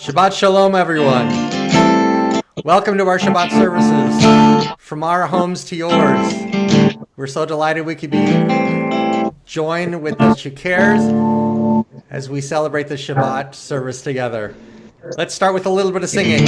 Shabbat Shalom, everyone. Welcome to our Shabbat services, from our homes to yours. We're so delighted we could be joined with the Shakers as we celebrate the Shabbat service together. Let's start with a little bit of singing.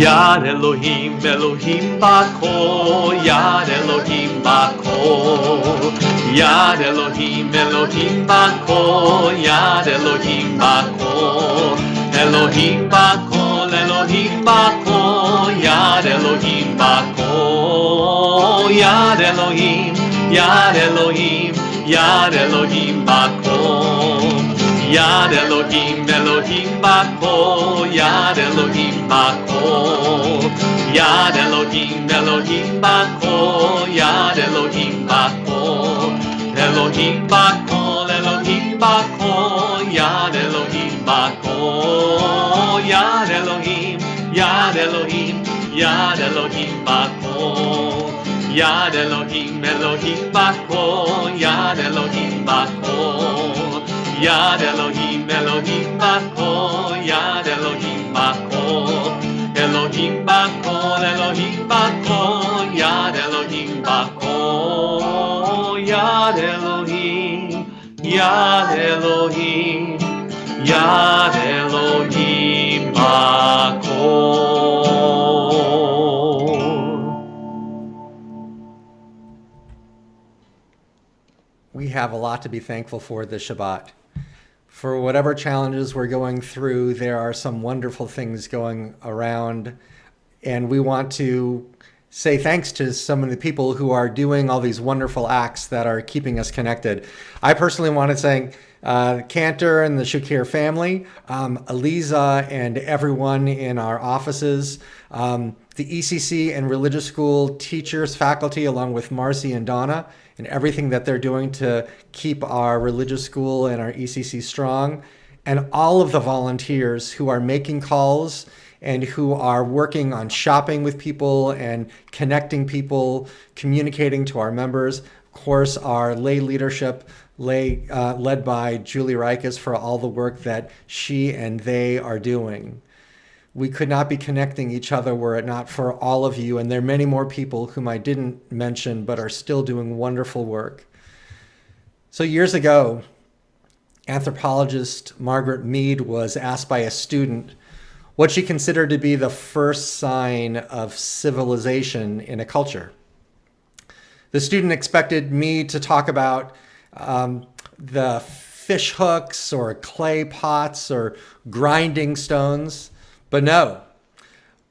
Yad Elohim, Elohim Bako, Yad Elohim Bako, Yad Elohim, Elohim Bako, Yad Elohim Bako, Elohim Bako, Elohim Bako, Yad Elohim Bako, Yad Elohim, Yad Elohim, Yad Elohim Bako. Yad Elohim, Elohim Bako, Yad Elohim Bako, Yad Elohim, Elohim Bako, Yad Elohim Bako, Elohim Bako, Elohim Bako, Yad Elohim Bako, Yad Elohim, Yad Elohim, Yad Elohim Bako, Yad Elohim, Elohim Bako, Yad Elohim Bako. Yad Elohim, Elohim Bako, Yad Elohim Bako, Elohim Bako, Elohim Bako, Yad Elohim Bako, Yad Elohim, Yad Elohim, Yad Elohim Bako. We have a lot to be thankful for this Shabbat. For whatever challenges we're going through, there are some wonderful things going around, and we want to say thanks to some of the people who are doing all these wonderful acts that are keeping us connected. I personally want to thank Cantor and the Shakir family, Eliza and everyone in our offices, the ECC and religious school teachers, faculty, along with Marcy and Donna, and everything that they're doing to keep our religious school and our ECC strong, and all of the volunteers who are making calls and who are working on shopping with people and connecting people, communicating to our members. Of course, our lay leadership, led by Julie Reiches, for all the work that she and they are doing. We could not be connecting each other were it not for all of you, and there are many more people whom I didn't mention but are still doing wonderful work. So years ago, anthropologist Margaret Mead was asked by a student what she considered to be the first sign of civilization in a culture. The student expected Mead to talk about the fish hooks or clay pots or grinding stones. But no,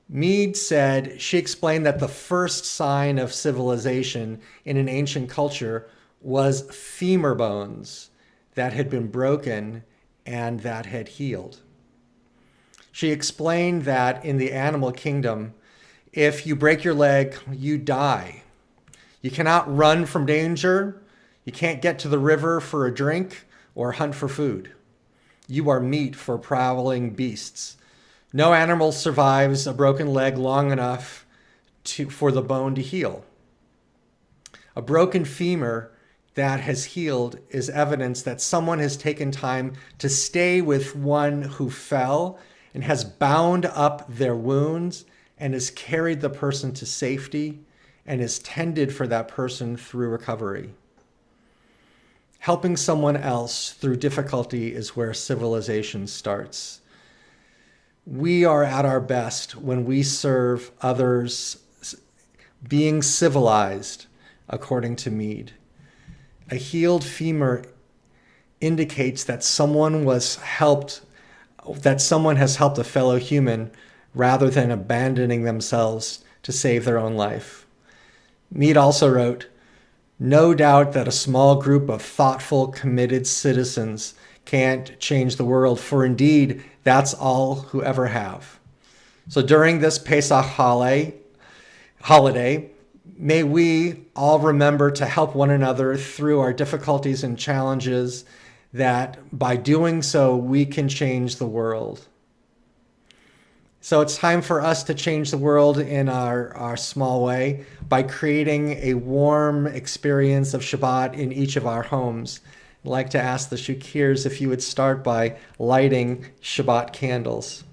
Mead said, she explained that the first sign of civilization in an ancient culture was femur bones that had been broken and that had healed. She explained that in the animal kingdom, if you break your leg, you die. You cannot run from danger. You can't get to the river for a drink or hunt for food. You are meat for prowling beasts. No animal survives a broken leg long enough for the bone to heal. A broken femur that has healed is evidence that someone has taken time to stay with one who fell and has bound up their wounds and has carried the person to safety and has tended for that person through recovery. Helping someone else through difficulty is where civilization starts. We are at our best when we serve others, being civilized, according to Mead. A healed femur indicates that someone has helped a fellow human rather than abandoning themselves to save their own life. Mead also wrote, "No doubt that a small group of thoughtful, committed citizens can't change the world, for indeed, that's all who ever have." So during this Pesach holiday, may we all remember to help one another through our difficulties and challenges, that by doing so, we can change the world. So it's time for us to change the world in our small way by creating a warm experience of Shabbat in each of our homes. I'd like to ask the Shukirs if you would start by lighting Shabbat candles.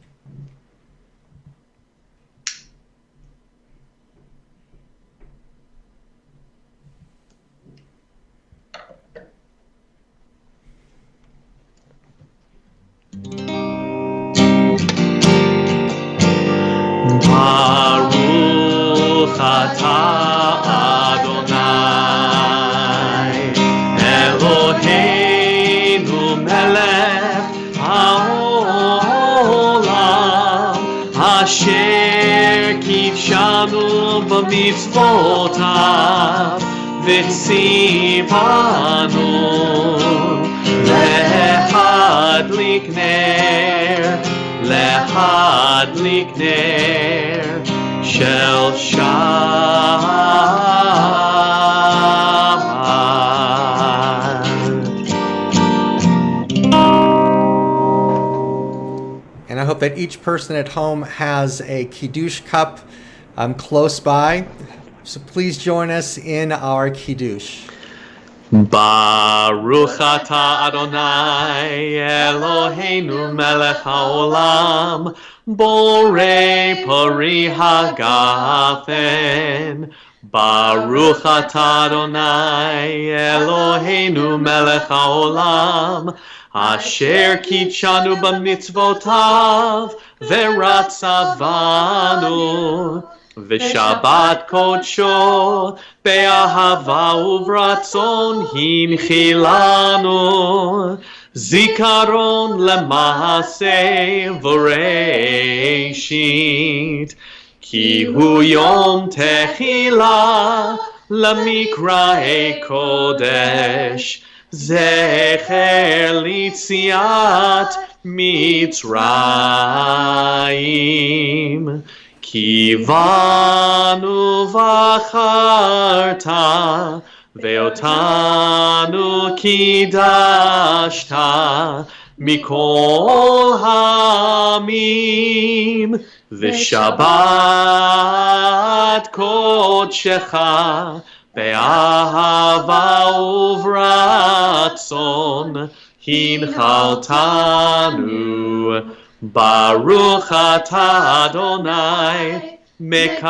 Baruch atah Adonai Eloheinu melech haolam asher kidshanu b'mitzvotav v'tzivanu lehadlik ner shel Shabbat. And I hope that each person at home has a Kiddush cup close by. So please join us in our Kiddush. Baruch atah Adonai Eloheinu melech haolam borei pari hagafen. Baruch atah Adonai Eloheinu melech haolam asher kidshanu b'mitzvotav v'ratzavanu v'shabbat kodsho be'ahava uvratzon hinchilanu zikaron lema'aseh v'reishit ki hu yom techila lamikra'ei kodesh zecher litziat mitzrayim Kivanu v'acharta ve'otanu kidashta mikol hamim v'shabbat kodshecha be'ahava uvratzon hinchaltanu Baruch atah Adonai mekadesh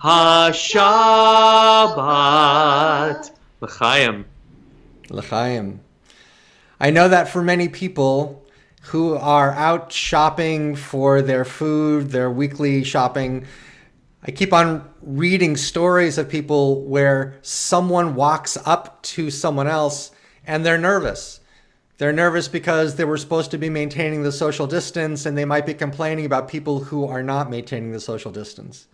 haShabbat. L'chaim. L'chaim. I know that for many people who are out shopping for their food, their weekly shopping, I keep on reading stories of people where someone walks up to someone else and they're nervous. They're nervous because they were supposed to be maintaining the social distance, and they might be complaining about people who are not maintaining the social distance.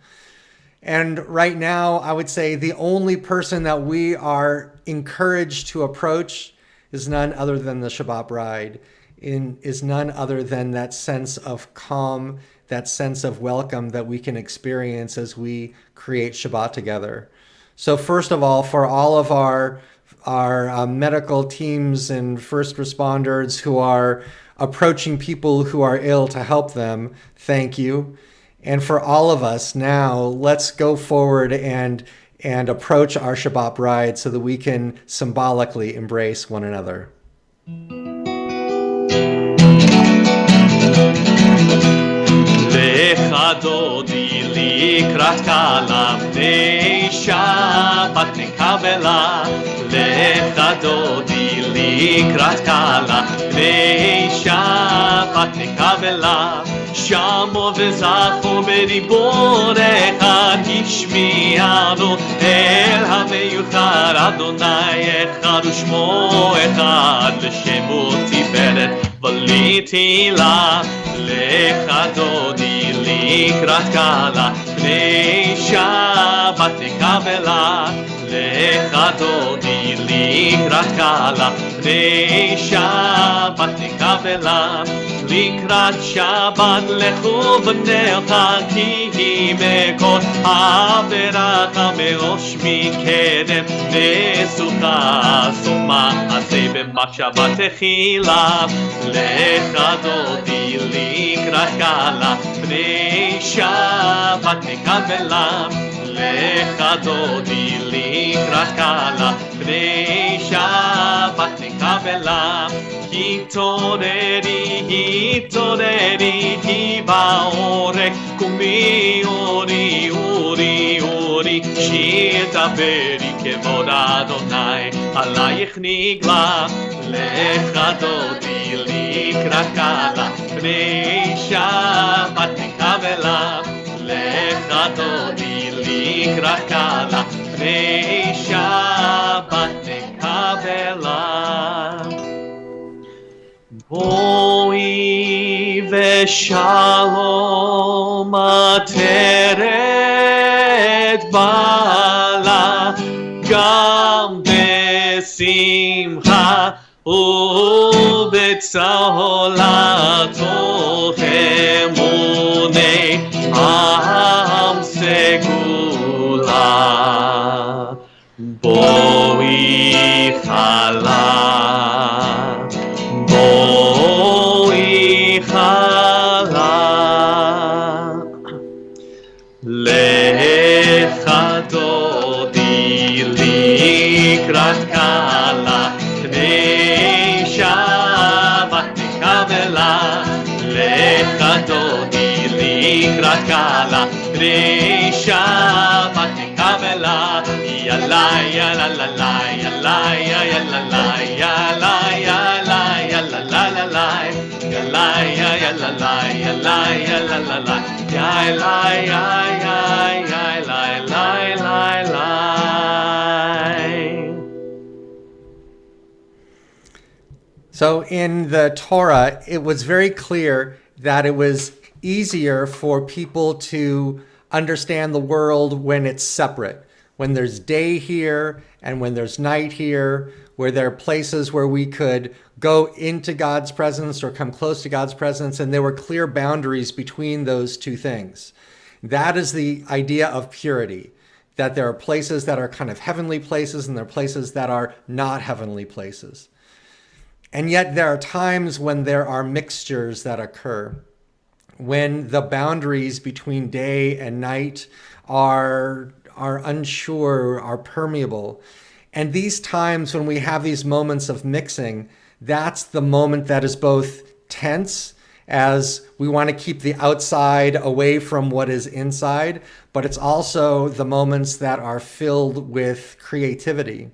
And right now, I would say the only person that we are encouraged to approach is none other than the Shabbat bride, is none other than that sense of calm, that sense of welcome that we can experience as we create Shabbat together. So first of all, for all of our medical teams and first responders who are approaching people who are ill to help them, thank you. And for all of us now, let's go forward and approach our Shabbat bride so that we can symbolically embrace one another. לקראת כלה בני שבת נקבלה לך דודי לקראת כלה בני שבת נקבלה שמו וזכו בדיבור אחד השמיענו אל המיוחד אדוני אחד ושמו אחד לשמו תפארת ולתהילה לך דודי לקראת כלה בני שבת נקבלה לך דודי לקראת כלה בני שבת נקבלה לקראת שבת לכו בנך כי היא מכל עבירה מראש מקדם נסוכה סומה עשה במחשבה תחילה לך דודי לקראת כלה בני שבת נקבלה לך דודי לקראת קלה, בני שבת נקבלה. התעוררי, התעוררי, כי בעורק, קומי אורי, אורי, אורי, שיר דברי כבוד אדוני, עלייך נגלה. לך דודי לקראת קלה, בני שבת נקבלה. לך דודי לקראת קלה, בני שבת נקבלה. בואי ושלום עטרת בעלה, גם בשמחה ובצהלתו אמוני עם סגולה. בואי חלה, בואי חלה. לך דודי לקראת קלה, בני שבת נקבלה. לך דודי לקראת קלה, בני שבת נקבלה. יאללה יאללה יאללה יאללה יאללה יאללה יאללה יאללה יאללה יאללה יאללה יאללה יאללה. So in the Torah, it was very clear that it was easier for people to understand the world when it's separate, when there's day here and when there's night here, where there are places where we could go into God's presence or come close to God's presence, and there were clear boundaries between those two things. That is the idea of purity, that there are places that are kind of heavenly places and there are places that are not heavenly places. And yet there are times when there are mixtures that occur, when the boundaries between day and night are unsure, are permeable. And these times when we have these moments of mixing, that's the moment that is both tense, as we want to keep the outside away from what is inside, but it's also the moments that are filled with creativity.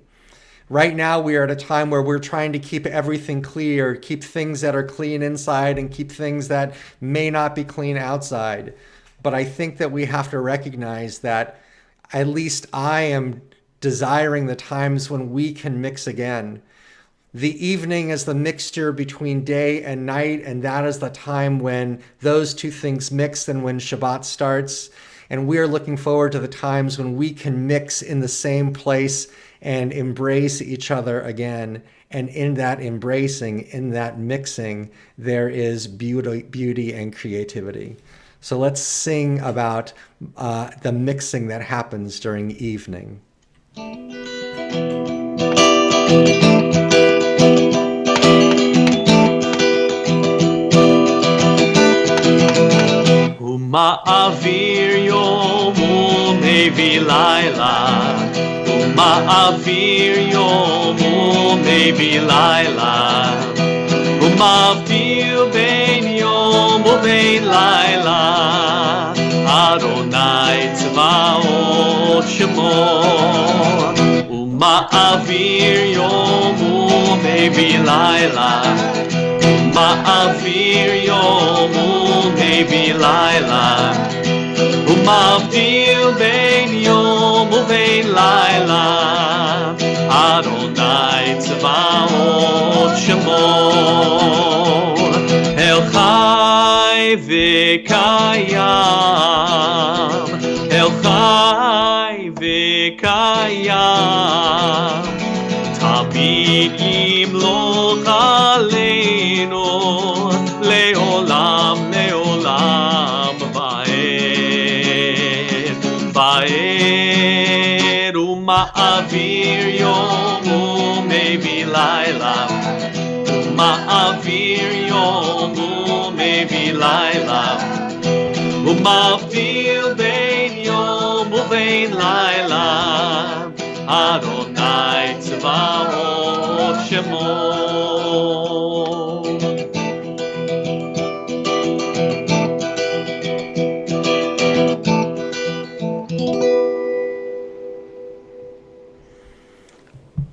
Right now, we are at a time where we're trying to keep everything clear, keep things that are clean inside and keep things that may not be clean outside. But I think that we have to recognize that at least I am desiring the times when we can mix again. The evening is the mixture between day and night, and that is the time when those two things mix and when Shabbat starts. And we are looking forward to the times when we can mix in the same place and embrace each other again. And in that embracing, in that mixing, there is beauty and creativity. So let's sing about the mixing that happens during evening. ומעביר יום ומביא לילה, ומעביר יום ומביא לילה, ומבדיל בין יום ובין לילה, אדוני צבאות שמו. ומעביר יום ומביא לילה, ומעביר יום ומביא לילה, ומבדיל בין יום ובין לילה, אדוני צבאות שמו. אל חי וקיים, אל חי וקיים, תמיד ימלוך עלינו לעולם לעולם ועד ועד. ומעביר יום ומביא לילה, ומעביר יום ומביא לילה, ומבדיל בין יום ובין בלילה, אדוני צבאות שמו.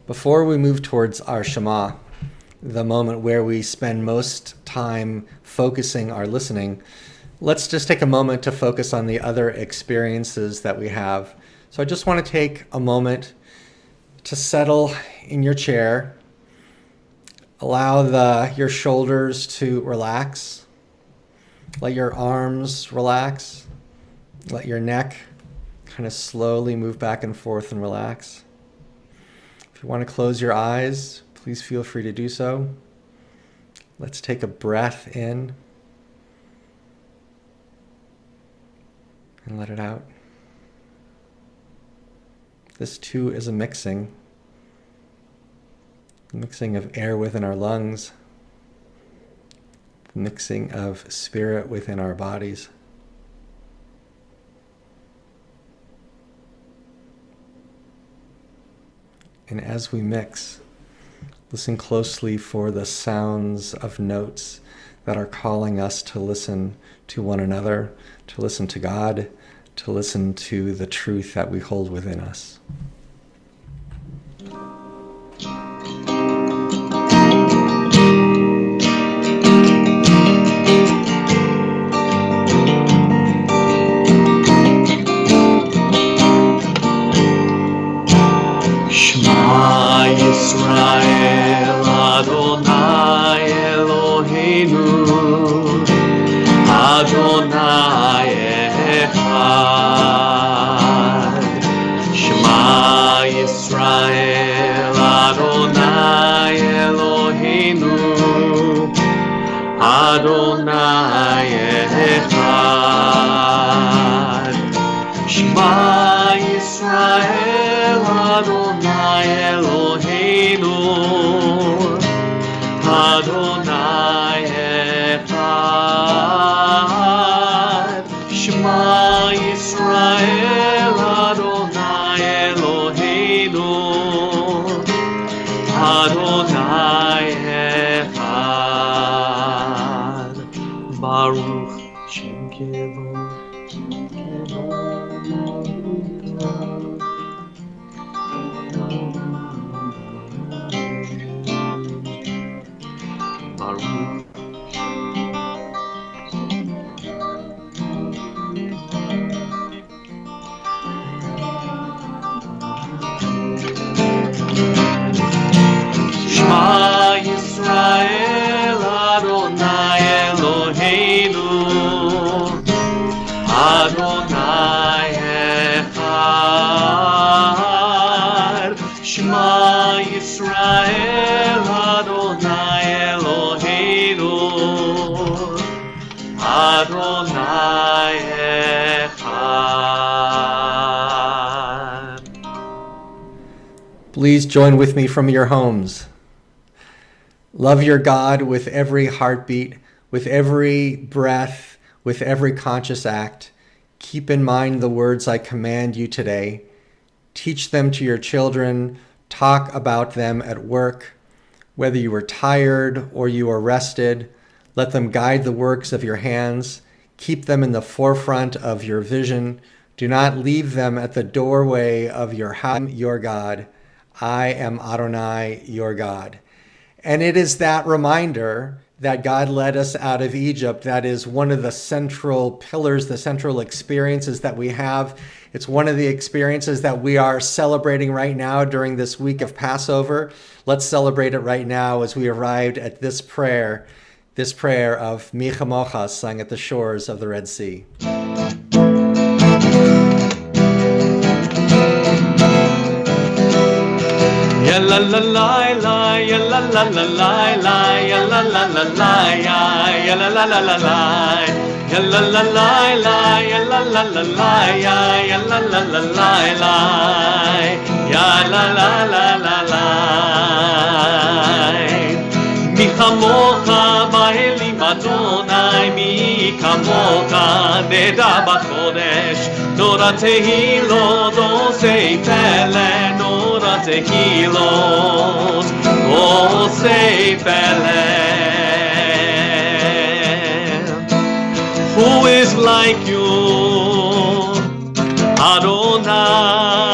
Before we move towards our Shema, the moment where we spend most time focusing our listening, let's just take a moment to focus on the other experiences that we have. So I just want to take a moment to settle in your chair. Allow your shoulders to relax. Let your arms relax. Let your neck kind of slowly move back and forth and relax. If you want to close your eyes, please feel free to do so. Let's take a breath in and let it out. This too is a mixing of air within our lungs, mixing of spirit within our bodies. And as we mix, listen closely for the sounds of notes that are calling us to listen to one another, to listen to God, to listen to the truth that we hold within us. Shema Yisrael, Adonai Eloheinu, Adonai Echad. Shema Yisrael, Adonai Eloheinu, Adonai Echad. Shema Yisrael, Adonai Eloheinu, Adonai Echad. Shema Yisrael, Adonai Eloheinu, Adonai Echad. Baruch Shem Kevod, Shema Yisrael, Adonai Eloheinu, Adonai Echad. Shema Yisrael, Adonai Eloheinu, Adonai Echad. Please join with me from your homes. Love your God with every heartbeat, with every breath, with every conscious act. Keep in mind the words I command you today. Teach them to your children. Talk about them at work. Whether you are tired or you are rested, let them guide the works of your hands. Keep them in the forefront of your vision. Do not leave them at the doorway of your house, your God. I am Adonai, your God. And it is that reminder that God led us out of Egypt that is one of the central pillars, the central experiences that we have. It's one of the experiences that we are celebrating right now during this week of Passover. Let's celebrate it right now as we arrived at this prayer of Mi Chamocha sung at the shores of the Red Sea. Ya la la la la, ya la la la la la, ya la la la la ya la la la la la, ya la la la la, ya la la la la ya la la la la ya la la la la la. Mi chamocha ba'elim Adonai, mi kamocha neda b'chodesh, Torah tehilo עושה פלא נורא תהילות, עושה פלא. Who is like you, Adonai?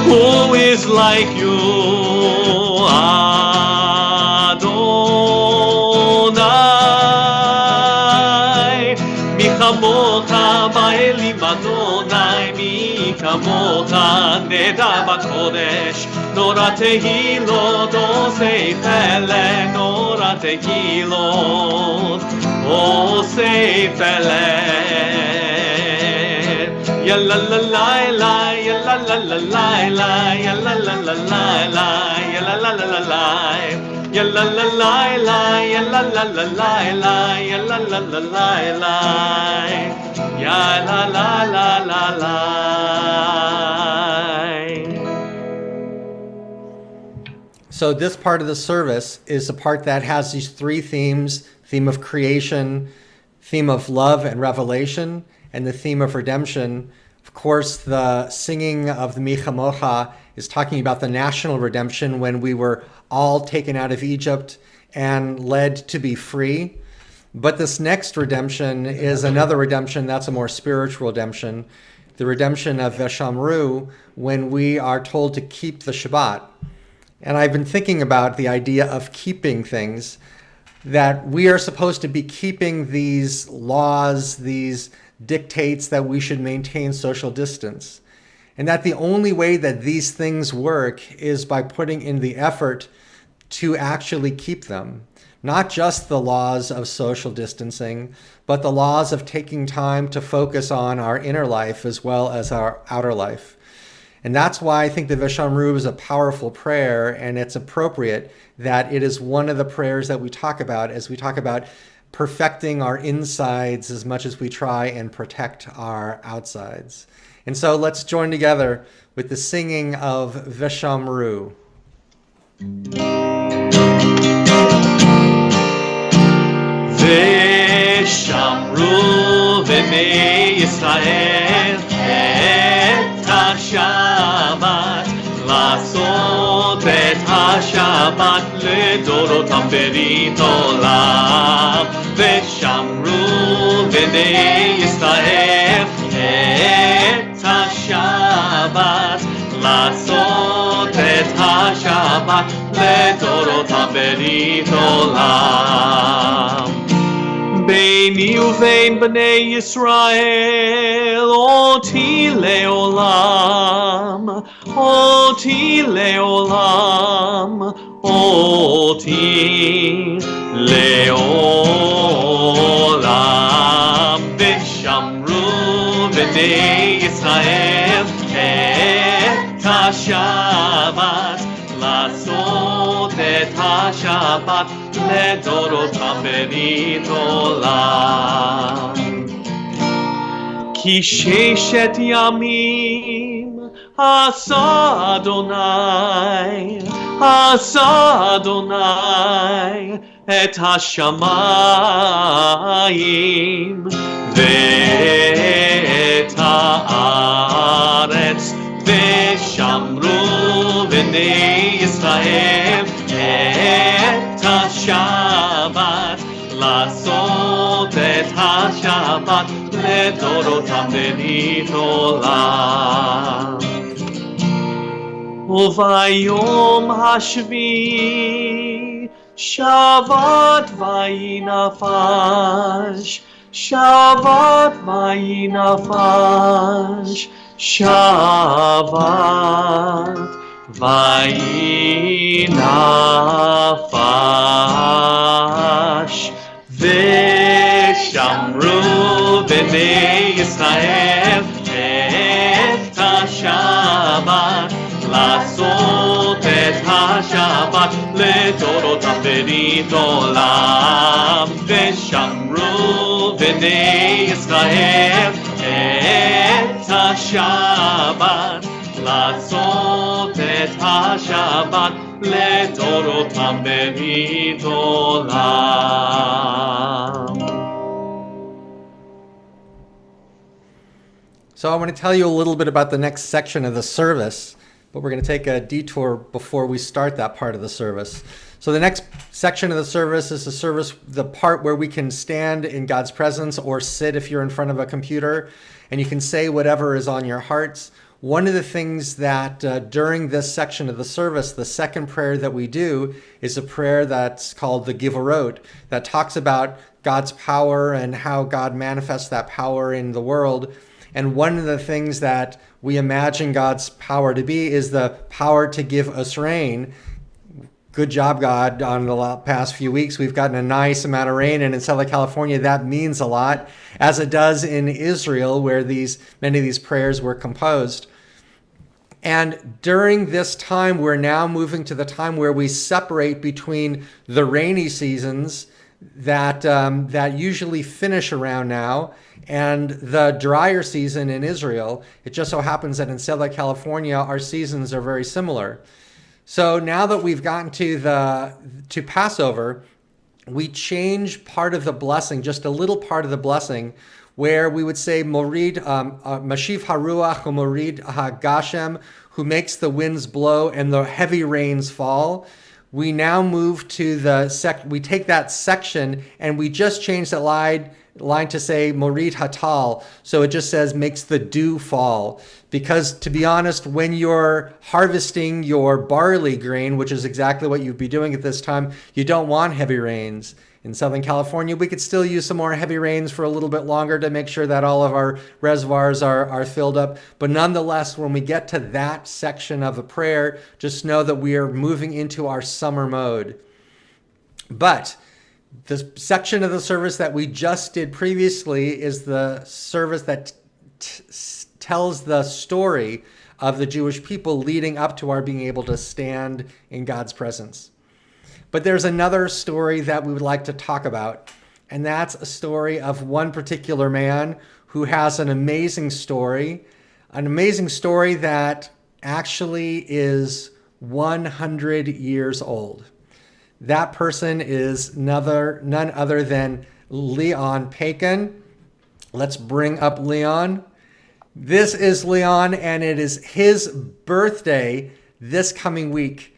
Who is like you, Adonai? Mi chamocha ba'elim Adonai, mi chamocha neda b'kodesh, nora tehilot osei pele, nora tehilot osei pele. Ya la la la la, ya la la la la la, ya la la la la la, ya la la la la la, ya la la la la, ya la la la la la, ya la la la la la, ya la la la la la. So this part of the service is the part that has these three themes: theme of creation, theme of love and revelation, and the theme of redemption. Of course, the singing of the Mi Chamocha is talking about the national redemption when we were all taken out of Egypt and led to be free. But this next redemption is another redemption that's a more spiritual redemption, the redemption of Veshamru, when we are told to keep the Shabbat. And I've been thinking about the idea of keeping things, that we are supposed to be keeping these laws, these dictates that we should maintain social distance. And that the only way that these things work is by putting in the effort to actually keep them. Not just the laws of social distancing, but the laws of taking time to focus on our inner life as well as our outer life. And that's why I think the Veshamru is a powerful prayer, and it's appropriate that it is one of the prayers that we talk about as we talk about perfecting our insides as much as we try and protect our outsides. And so let's join together with the singing of Veshamru. Veshamru b'nei Yisrael et ha-Shabbat, לעשות את השבת לדורותם ברית עולם. ושמרו בני ישראל את השבת, לעשות את השבת לדורותם ברית עולם. ביני ובין בני ישראל אותי לעולם, אותי לעולם, אותי לעולם. ושמרו בני ישראל את השבת, לעשות את השבת לדורותם ברית עולם. כי ששת ימים עשה אדוני, עשה אדוני את השמיים ואת הארץ. ושמרו בני ישראל את השבת, לעשות את השבת לדורותם ברית עולם. וביום השביעי שבת ויהי נפש, שבת ויהי נפש, שבת ויהי נפש. ושמרו בני ישראל את השבת, לעשות את השבת לדורותם ברית עולם. ושמרו בני ישראל את השבת, לעשות את השבת לדורותם ברית עולם. So I want to tell you a little bit about the next section of the service, but we're going to take a detour before we start that part of the service. So the next section of the service is the part where we can stand in God's presence or sit if you're in front of a computer, and you can say whatever is on your hearts. One of the things that during this section of the service, the second prayer that we do is a prayer that's called the Givorot, that talks about God's power and how God manifests that power in the world. And one of the things that we imagine God's power to be is the power to give us rain. Good job, God. On the past few weeks, we've gotten a nice amount of rain, and in Southern California, that means a lot, as it does in Israel, where many of these prayers were composed. And during this time, we're now moving to the time where we separate between the rainy seasons that usually finish around now and the drier season in Israel. It just so happens that in Southern California, our seasons are very similar. So now that we've gotten to Passover, we change part of the blessing, just a little part of the blessing, where we would say Morid, Mashiv Haruach or Morid HaGashem, who makes the winds blow and the heavy rains fall. We now move to we take that section and we just change that line to say Morid Hatal. So it just says makes the dew fall. Because to be honest, when you're harvesting your barley grain, which is exactly what you'd be doing at this time, you don't want heavy rains. In Southern California, we could still use some more heavy rains for a little bit longer to make sure that all of our reservoirs are filled up. But nonetheless, when we get to that section of a prayer, just know that we are moving into our summer mode. But the section of the service that we just did previously is the service that tells the story of the Jewish people leading up to our being able to stand in God's presence. But there's another story that we would like to talk about, and that's a story of one particular man who has an amazing story that actually is 100 years old. That person is none other than Leon Pakin. Let's bring up Leon. This is Leon, and it is his birthday this coming week.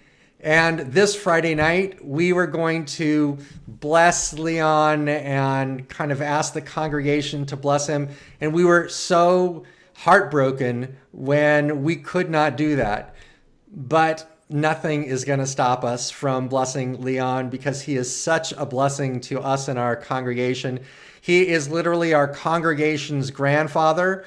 And this Friday night, we were going to bless Leon and kind of ask the congregation to bless him. And we were so heartbroken when we could not do that. But nothing is going to stop us from blessing Leon because he is such a blessing to us and our congregation. He is literally our congregation's grandfather,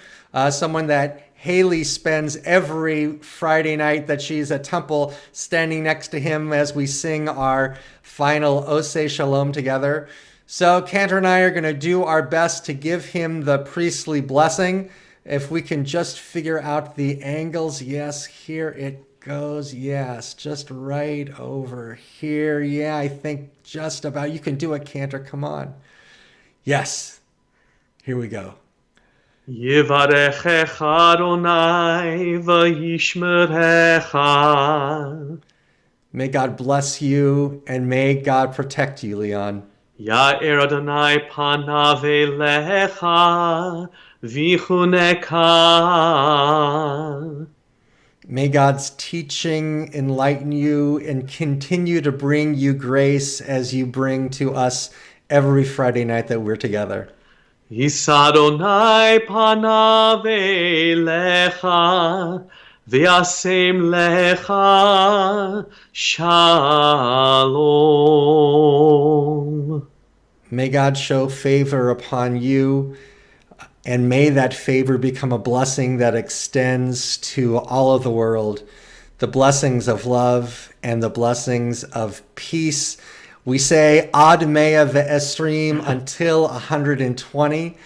someone that Haley spends every Friday night that she's at temple standing next to him as we sing our final Oseh Shalom together. So Cantor and I are going to do our best to give him the priestly blessing. If we can just figure out the angles. Yes, here it goes. Yes, just right over here. Yeah, I think just about. You can do it, Cantor. Come on. Yes. Here we go. Yivarechecha Adonai v'yishmerecha. May God bless you and may God protect you, Leon. Ya'er Adonai panav elecha v'chuneka. May God's teaching enlighten you and continue to bring you grace as you bring to us every Friday night that we're together. Yisa Adonai panav elecha v'yasem lecha shalom. May God show favor upon you, and may that favor become a blessing that extends to all of the world. The blessings of love and the blessings of peace. We say Ad Mea Ve'esrim until 120.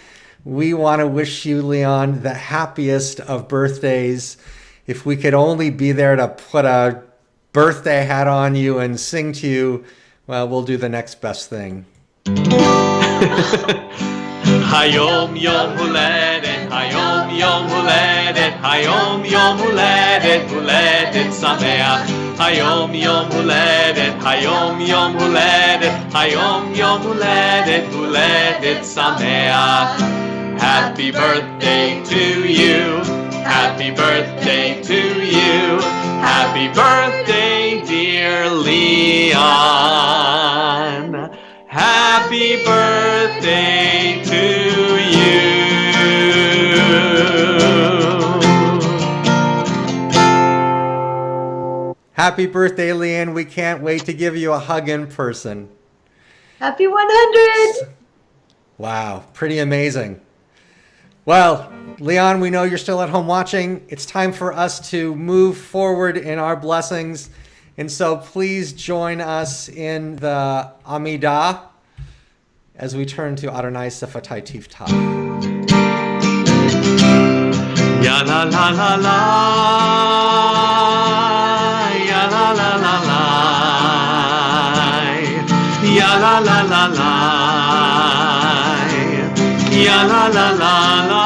We want to wish you, Leon, the happiest of birthdays. If we could only be there to put a birthday hat on you and sing to you, well, we'll do the next best thing. Hayom Yom Huledet, Hayom Yom Huledet, Hayom Yom Huledet, Huledet Sameach. Hayom Yom Huledet, Hayom Yom Huledet, Hayom Yom Huledet, Huledet Sameach. Happy birthday to you. Happy birthday to you. Happy birthday, dear Leon. Happy birthday to you. Happy birthday, Leanne. We can't wait to give you a hug in person. Happy 100! Wow, pretty amazing. Well, Leon, we know you're still at home watching. It's time for us to move forward in our blessings. And so please join us in the Amidah as we turn to Adonai Sefatai Tiftach. Ya la la la la, ya la la la la, ya la la la la, ya la la la la,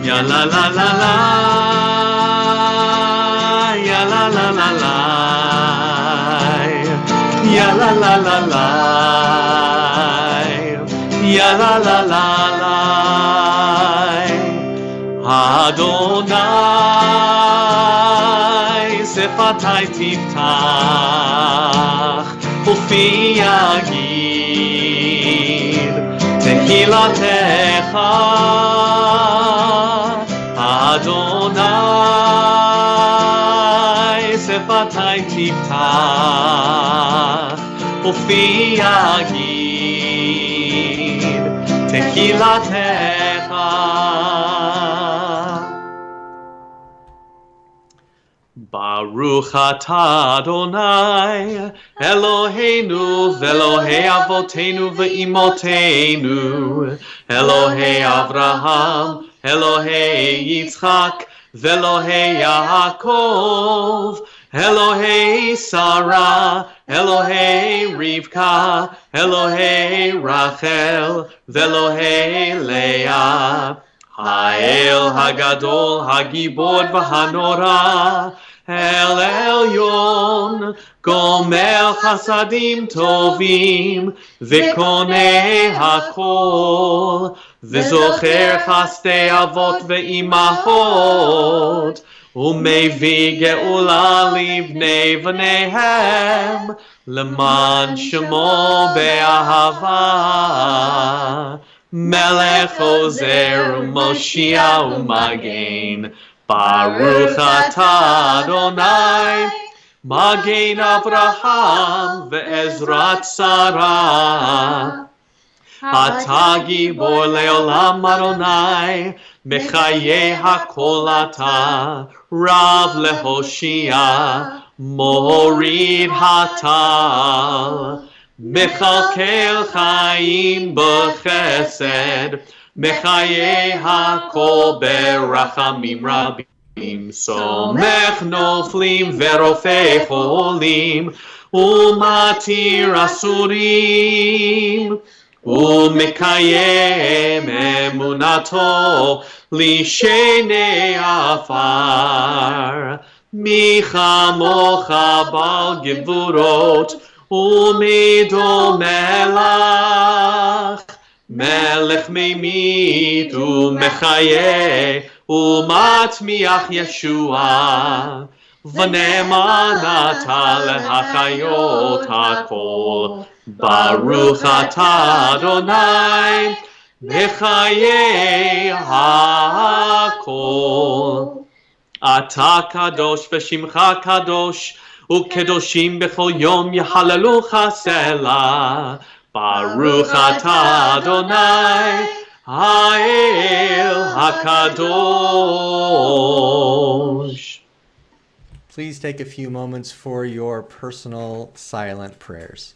ya la la la la, ya la la la la, ya la la la la, ya la la la la. Adonai sefatai tiftach ufi yagid tehilatecha. Adonai sefatai tiftach ufi yagid tehilatecha. Baruch atah Adonai Eloheinu v'Elohei avotenu v'imotenu Elohei Avraham Elohei Yitzchak v'Elohei Yaakov Elohei Sarah Elohei Rivka Elohei Rachel v'Elohei Leah Ha'el Hagadol Hagibor v'Hanora El Elyon Gomer Chasadim Tovim V'Konei Hakol V'Zocher Chastei Avot V'Imahot Umevi Geula Livnei V'Nehem Leman Shemo Be'ahava Melech Ozer Moshiach U'Magen Baruch atah Adonai Magen Avraham Ve'ezrat Sarah Atah Gibor Le'olam Adonai Mechaye HaKol atah Rav Lehoshia Morid Hatal Mechalkel Chaim B'Chesed Mechaye HaKol Berachamim Rabim Somech Noflim Verofei Cholim Umatir Asurim Umekayem Emunato Lishenei Afar Michamocha Bal Gevurot Umido Melach Melech Meimit Umechaye Umatmiach Yeshua V'ne'emanata lehachayot hakol Baruch atah Adonai Mechaye hakol Ata kadosh v'shimcha kadosh Ukedoshim b'chol yom yehalelucha selah Baruch atah Adonai Ha'el HaKadosh. Please take a few moments for your personal silent prayers.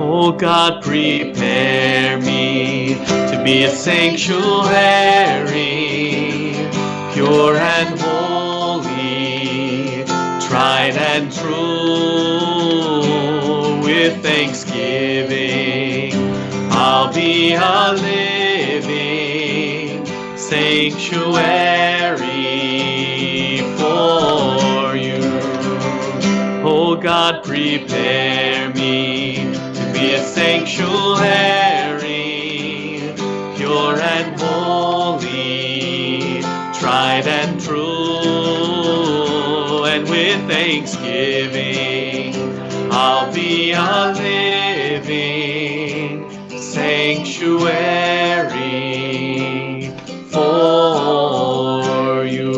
Oh God, prepare me to be a sanctuary, pure and holy, tried and true. With thanksgiving, I'll be a living sanctuary for you. Oh God, prepare me to be a sanctuary, pure and holy, tried and true. And with thanksgiving, I'll be a living sanctuary for you.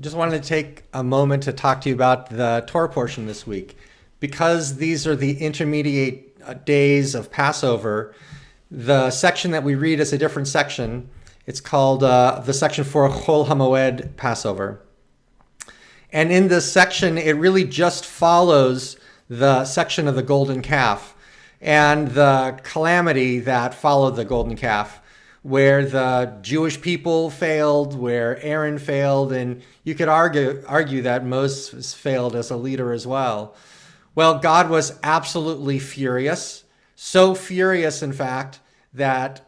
Just wanted to take a moment to talk to you about the Torah portion this week. Because these are the intermediate days of Passover, the section that we read is a different section. It's called the section for Chol HaMoed Passover. And in this section, it really just follows the section of the golden calf and the calamity that followed the golden calf, where the Jewish people failed, where Aaron failed, and you could argue that Moses failed as a leader as well. Well, God was absolutely furious, so furious, in fact, that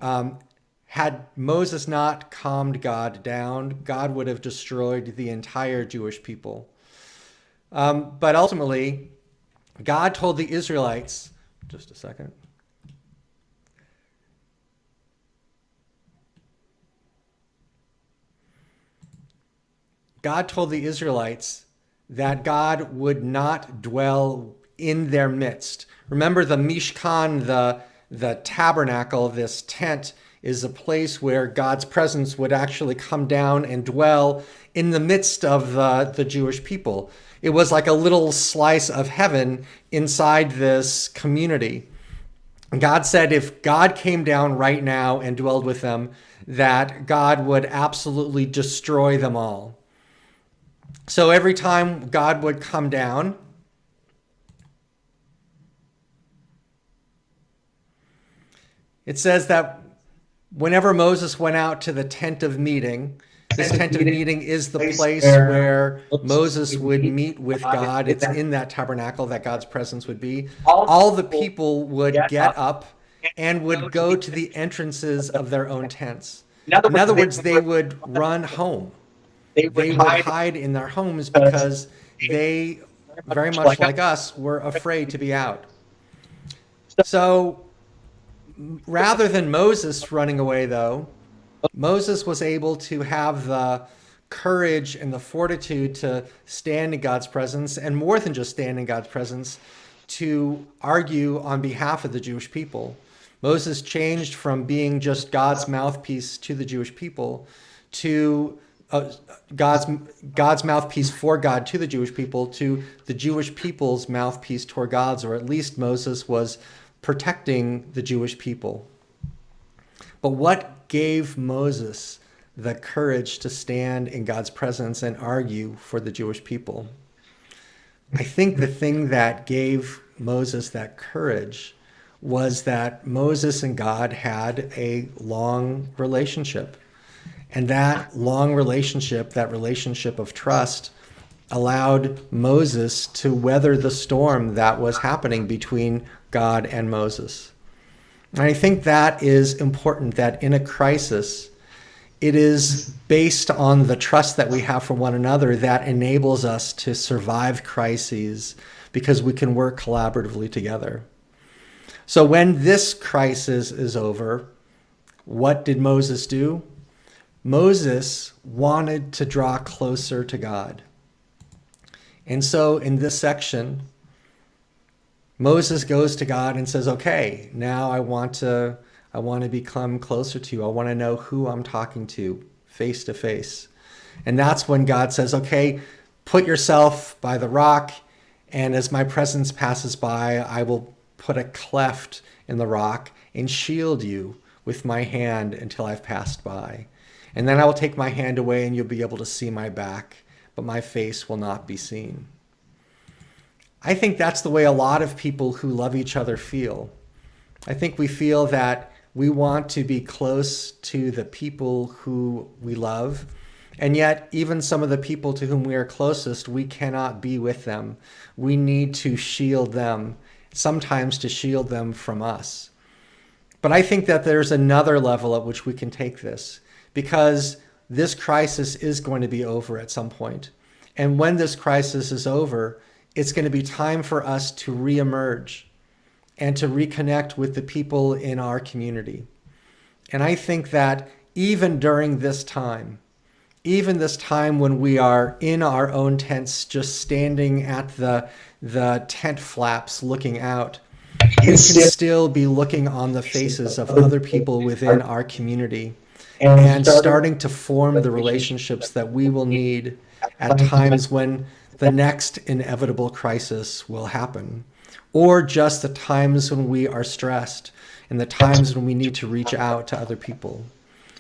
had Moses not calmed God down, God would have destroyed the entire Jewish people. But ultimately, God told the Israelites, just a second. God told the Israelites that God would not dwell in their midst. Remember, the Mishkan, the tabernacle, this tent, is a place where God's presence would actually come down and dwell in the midst of the Jewish people. It was like a little slice of heaven inside this community. God said if God came down right now and dwelled with them, that God would absolutely destroy them all. So every time God would come down, it says that whenever Moses went out to the tent of meeting, this tent of meeting is the place where Moses would meet with God. It's in that tabernacle that God's presence would be. All the people would get up and would go to the entrances of their own tents. In other words, they would run home. They would hide in their homes because they, very much like us, were afraid to be out. So rather than Moses running away, though, Moses was able to have the courage and the fortitude to stand in God's presence, and more than just stand in God's presence, to argue on behalf of the Jewish people. Moses changed from being just God's mouthpiece to the Jewish people to God's mouthpiece for God to the Jewish people, to the Jewish people's mouthpiece toward God's, or at least Moses was protecting the Jewish people. But what gave Moses the courage to stand in God's presence and argue for the Jewish people? I think the thing that gave Moses that courage was that Moses and God had a long relationship. And that long relationship, that relationship of trust, allowed Moses to weather the storm that was happening between God and Moses. And I think that is important, that in a crisis, it is based on the trust that we have for one another that enables us to survive crises because we can work collaboratively together. So when this crisis is over, what did Moses do? Moses wanted to draw closer to God. And so in this section, Moses goes to God and says, okay, now I want to become closer to you. I want to know who I'm talking to face. And that's when God says, okay, put yourself by the rock, and as my presence passes by, I will put a cleft in the rock and shield you with my hand until I've passed by. And then I will take my hand away and you'll be able to see my back, but my face will not be seen. I think that's the way a lot of people who love each other feel. I think we feel that we want to be close to the people who we love, and yet even some of the people to whom we are closest, we cannot be with them. We need to shield them, sometimes to shield them from us. But I think that there's another level at which we can take this, because this crisis is going to be over at some point. And when this crisis is over, it's going to be time for us to reemerge and to reconnect with the people in our community. And I think that even during this time, even this time when we are in our own tents, just standing at the tent flaps looking out, we can still be looking on the faces of other people within our community and starting to form the relationships that we will need at times when the next inevitable crisis will happen, or just the times when we are stressed and the times when we need to reach out to other people.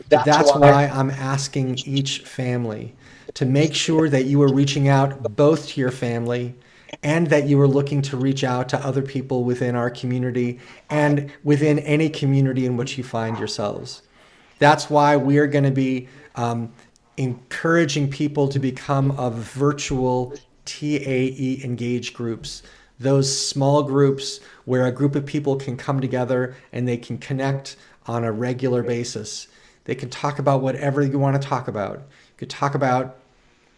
That's why I'm asking each family to make sure that you are reaching out both to your family and that you are looking to reach out to other people within our community and within any community in which you find yourselves. That's why we are going to be encouraging people to become of virtual TAE engaged groups, those small groups where a group of people can come together and they can connect on a regular basis. They can talk about whatever you want to talk about. You could talk about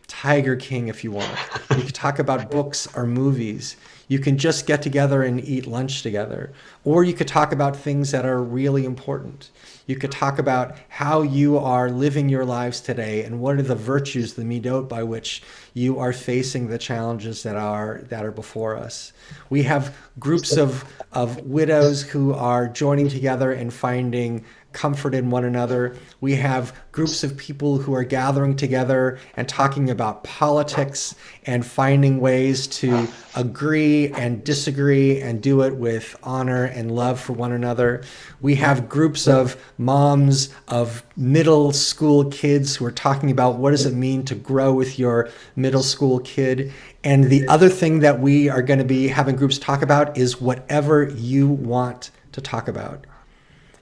Tiger King if you want. You could talk about books or movies. You can just get together and eat lunch together. Or you could talk about things that are really important. You could talk about how you are living your lives today and what are the virtues, the midot by which you are facing the challenges that are before us. We have groups of widows who are joining together and finding comfort in one another. We have groups of people who are gathering together and talking about politics and finding ways to agree and disagree and do it with honor and love for one another. We have groups of moms of middle school kids who are talking about what does it mean to grow with your middle school kid. And the other thing that we are going to be having groups talk about is whatever you want to talk about.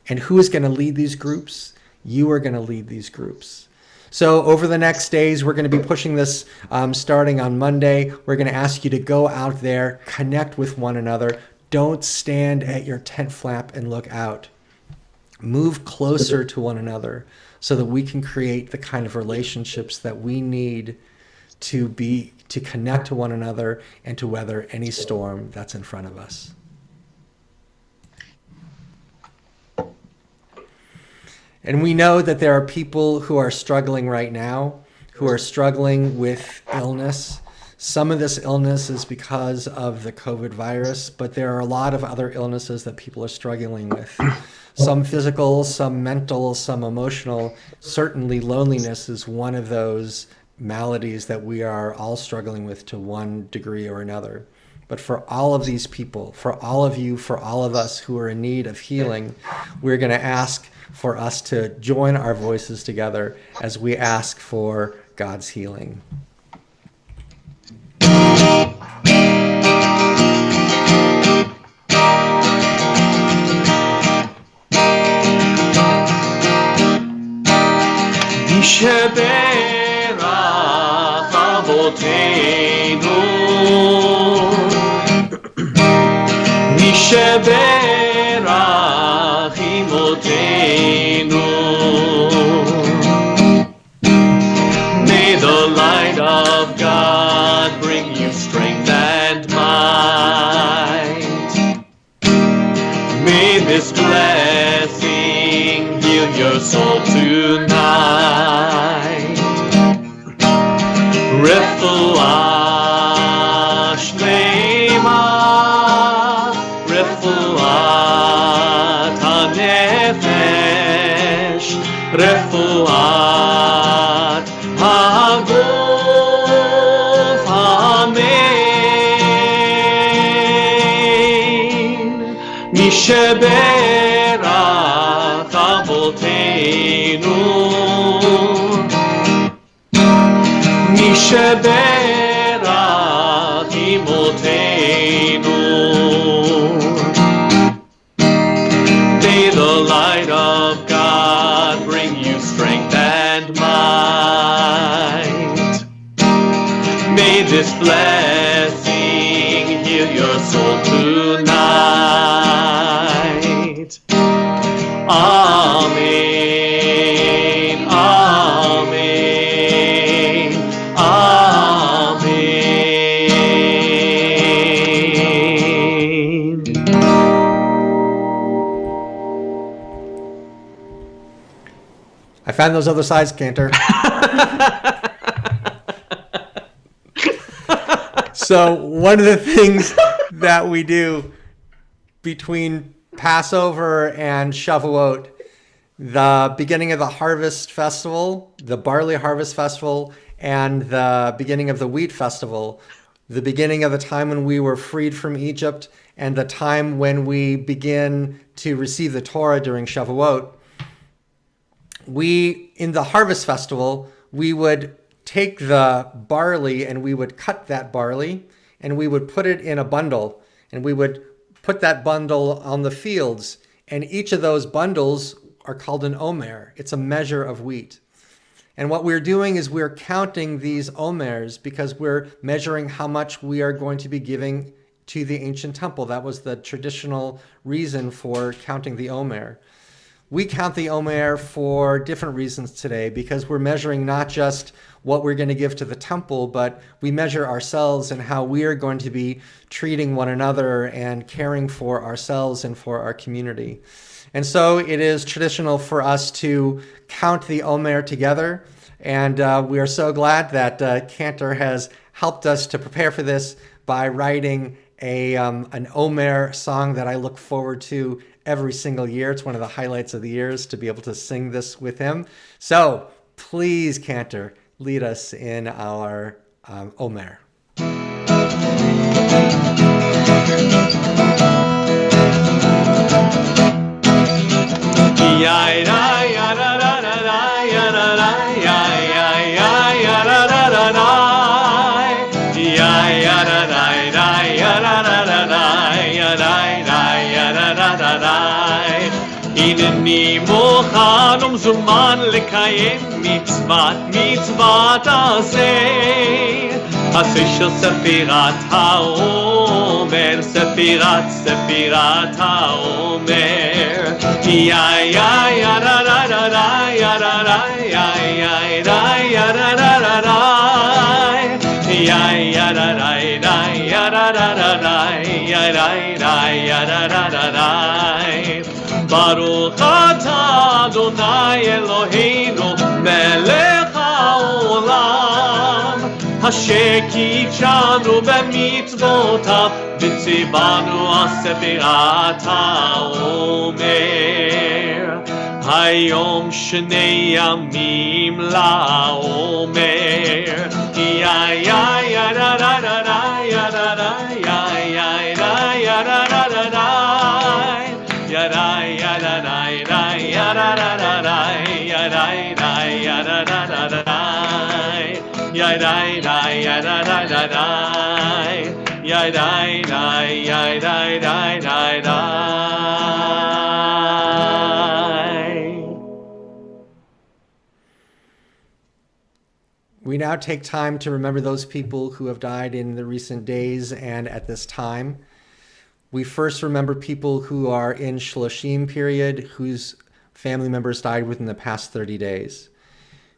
And who is going to lead these groups? You are going to lead these groups. So over the next days, we're going to be pushing this starting on Monday. We're going to ask you to go out there, connect with one another. Don't stand at your tent flap and look out. Move closer to one another so that we can create the kind of relationships that we need to connect to one another and to weather any storm that's in front of us. And we know that there are people who are struggling right now, who are struggling with illness. Some of this illness is because of the COVID virus, but there are a lot of other illnesses that people are struggling with. Some physical, some mental, some emotional. Certainly loneliness is one of those maladies that we are all struggling with to one degree or another. But for all of these people, for all of you, for all of us who are in need of healing, we're going to ask for us to join our voices together as we ask for God's healing. Sheberach Avoteinu Sheberach Imoteinu. May the light of God bring you strength and might. May this blessing heal your soul tonight. Refuah shlema, refuat hanefesh, refuat haguf, amen. מי שברך אבותינו, מי שברך אמותינו. May the light of God bring you strength and might. May this blessing heal your soul tonight. Amen, amen, amen. I found those other sides, Cantor. So one of the things that we do between Passover and Shavuot, the beginning of the harvest festival, the barley harvest festival, and the beginning of the wheat festival, the beginning of the time when we were freed from Egypt, and the time when we begin to receive the Torah during Shavuot, in the harvest festival, we would take the barley and we would cut that barley and we would put it in a bundle and we would put that bundle on the fields, and each of those bundles are called an omer. It's a measure of wheat. And what we're doing is we're counting these omers because we're measuring how much we are going to be giving to the ancient temple. That was the traditional reason for counting the omer. We count the omer for different reasons today because we're measuring not just what we're going to give to the temple, but we measure ourselves and how we are going to be treating one another and caring for ourselves and for our community. And so it is traditional for us to count the omer together. And we are so glad that Cantor has helped us to prepare for this by writing an omer song that I look forward to every single year. It's one of the highlights of the years to be able to sing this with him. So please, Cantor, lead us in our omer. הנני מוכן ומזומן לקיים מצוות עשה של ספירת העומר, ספירת העומר. יא יא יא רה רה רה רה יא רה רה יא יא רה יא רה רה רה רה יא יא רה רה יא רה רה רה יא רה רה יא רה רה רה. ברוך אתה אדוני אלוהינו מלך העולם אשר קידשנו במצוותיו וציוונו על ספירת העומר. היום שני ימים לעומר. יא יא יא רה רה רה יא רה רה יא יא רה יא רה רה רה Yada yada yada yada yada yada yada yada yada yada. We now take time to remember those people who have died in the recent days and at this time. We first remember people who are in Shloshim period, whose family members died within the past 30 days.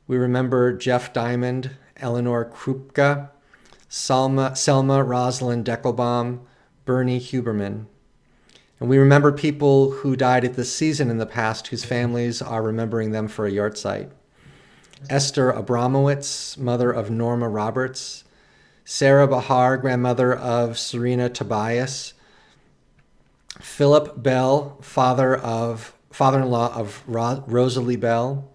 We remember Jeff Diamond, Eleanor Krupka, Selma Rosalind Deckelbaum, Bernie Huberman. And we remember people who died at this season in the past whose families are remembering them for a yahrzeit. Esther Abramowitz, mother of Norma Roberts, Sarah Bahar, grandmother of Serena Tobias, Philip Bell, father-in-law of Rosalie Bell,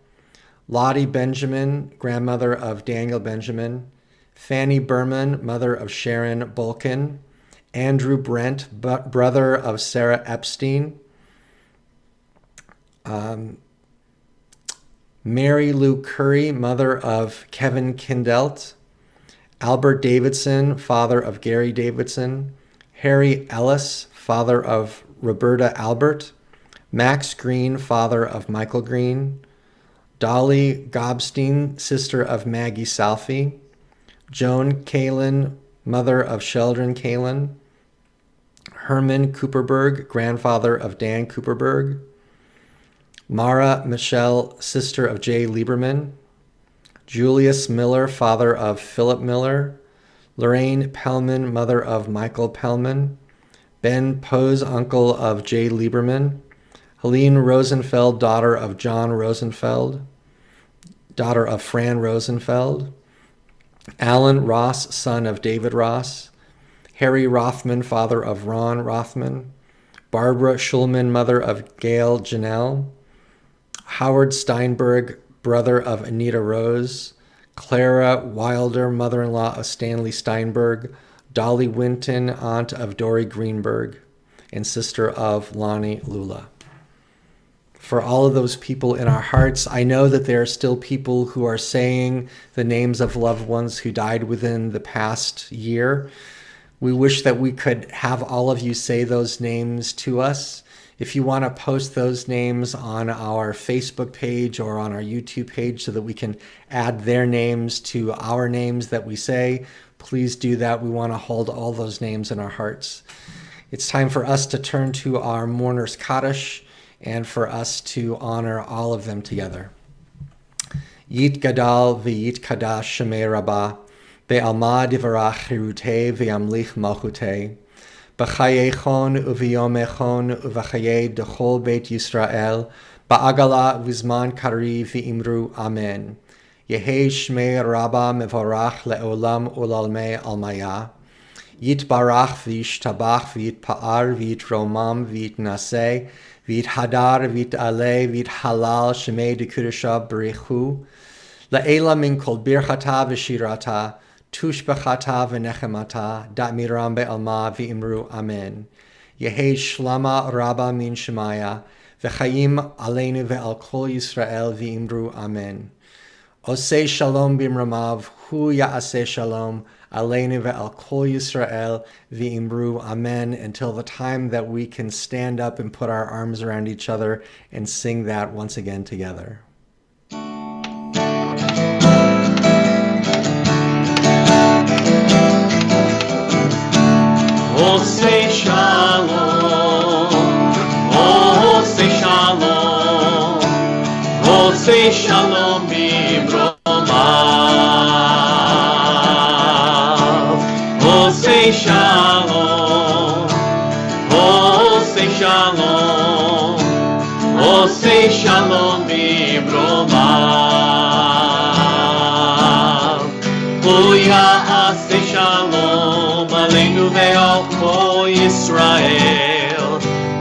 Lottie Benjamin, grandmother of Daniel Benjamin, Fanny Berman, mother of Sharon Bulkin, Andrew Brent, brother of Sarah Epstein, Mary Lou Curry, mother of Kevin Kindelt, Albert Davidson, father of Gary Davidson, Harry Ellis, father of Roberta Albert, Max Green, father of Michael Green, Dolly Gobstein, sister of Maggie Salfi, Joan Kalin, mother of Sheldon Kalin, Herman Cooperberg, grandfather of Dan Cooperberg, Mara Michelle, sister of Jay Lieberman, Julius Miller, father of Philip Miller, Lorraine Pellman, mother of Michael Pellman, Ben Poe's uncle of Jay Lieberman, Helene Rosenfeld, daughter of John Rosenfeld, daughter of Fran Rosenfeld, Alan Ross, son of David Ross, Harry Rothman, father of Ron Rothman, Barbara Schulman, mother of Gail Janelle, Howard Steinberg, brother of Anita Rose, Clara Wilder, mother-in-law of Stanley Steinberg, Dolly Winton, aunt of Dory Greenberg, and sister of Lonnie Lula. For all of those people in our hearts, I know that there are still people who are saying the names of loved ones who died within the past year. We wish that we could have all of you say those names to us. If you want to post those names on our Facebook page or on our YouTube page so that we can add their names to our names that we say, please do that. We want to hold all those names in our hearts. It's time for us to turn to our mourner's Kaddish and for us to honor all of them together. Yit Gadal v'yit Kadash Shemei Rabbah, be'alma divarach chirutei v'yamlich malchutei, b'chayechon uv'yomechon uv'chayei dechol beit Yisrael, ba'agala v'zman kari v'imru amen. Yehei Shmei Rabbah mevorach le'olam ulalmei almaya. Yitbarach v'yishtabach v'yitpa'ar v'yitromam v'yitnaseh v'yithadar v'yit'aleh v'yithalal shemei dekudesha b'richu. La'ela min kol birchata v'shirata tushbechata v'nechemata da'miram be'alma v'imru amen. Yehei shlama Rabbah min shemaya v'chayim aleinu ve'al kol Yisrael v'imru amen. Osei shalom bimramav hu ya'aseh shalom aleinu ve'al kol Yisrael v'imru amen, until the time that we can stand up and put our arms around each other and sing that once again together. Osei shalom, Osei shalom, Osei shalom b'mromav. Osei shalom, Osei shalom, Osei shalom b'mromav. Hu ya'aseh shalom aleinu ve'al kol Yisrael.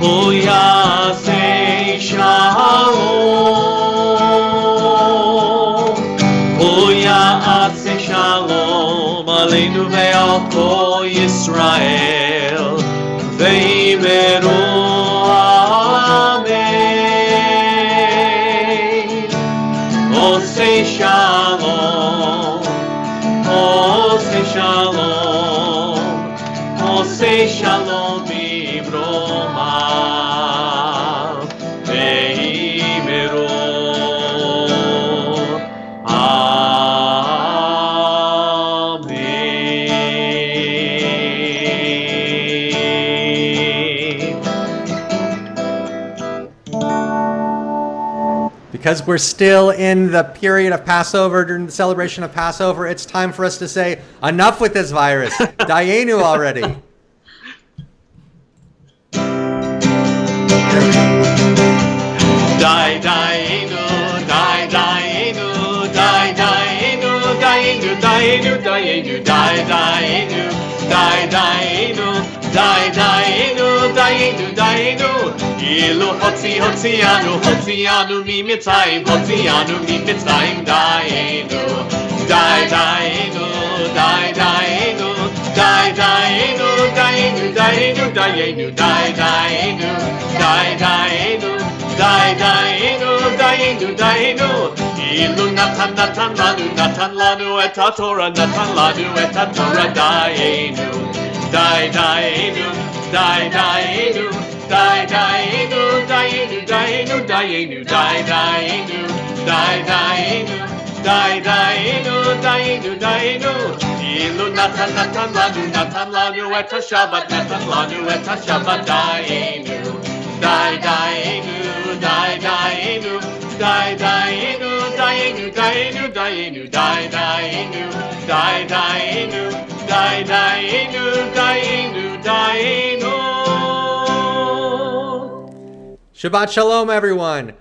Hu ya'aseh shalom. Hu ya'aseh shalom aleinu ve'al kol Yisrael. Ve'imeru amen. Osei shalom, Osei shalom, Osei shalom b'mromav, ve'imeru amen. Because we're still in the period of Passover, during the celebration of Passover, it's time for us to say, enough with this virus. Dayenu already. Die, dayenu, die, dayenu, die, dayenu, dayenu, dayenu, dayenu, die, dayenu, die, dayenu, die, dayenu, dayenu, dayenu. Ilu hotzianu mi Mitzrayim, hotzianu mi Mitzrayim, dayenu, die, dayenu, die, dayenu, die, dayenu, dayenu. Dayenu, Dayenu, Dayenu, Dayenu, Dayenu, Dayenu, Dayenu, Dayenu. Ilu Natan lanu et Torah, Natan lanu et Torah, Dayenu, Dayenu, Dayenu, Dayenu, Dayenu, Dayenu, Dayenu, Dayenu, Dayenu, Dayenu, Dayenu, Dayenu. Ilu Natan lanu et Shabbat, Natan lanu et Shabbat, Dayenu, Dayenu, Dayenu, Dayenu, Dayenu, Dayenu, Dayenu, Dayenu, Dayenu, Dayenu, Dayenu, Dayenu. Shabbat Shalom, everyone.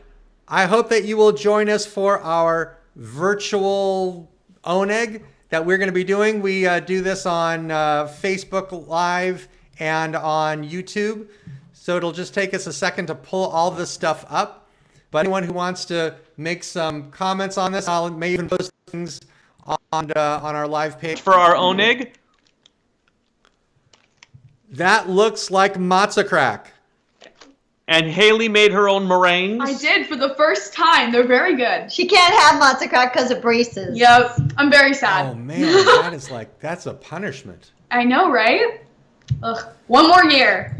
I hope that you will join us for our virtual oneg that we're going to be doing. We do this on Facebook Live and on YouTube. So it'll just take us a second to pull all this stuff up. But anyone who wants to make some comments on this, I'll may even post things on our live page. For our oneg? That looks like matzah crack. And Haley made her own meringues. I did for the first time. They're very good. She can't have matzah crack because of braces. Yep. I'm very sad. Oh man, that's a punishment. I know, right? Ugh. One more year.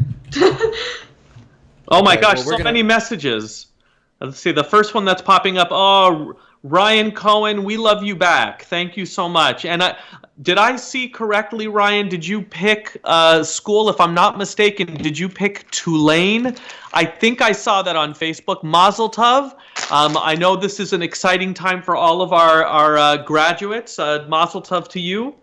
Oh my Okay, gosh, well, so many messages. Let's see, the first one that's popping up. Oh, Ryan Cohen, we love you back. Thank you so much. And did I see correctly, Ryan? Did you pick school? If I'm not mistaken, did you pick Tulane? I think I saw that on Facebook. Mazel tov. I know this is an exciting time for all of our graduates. Mazel tov to you.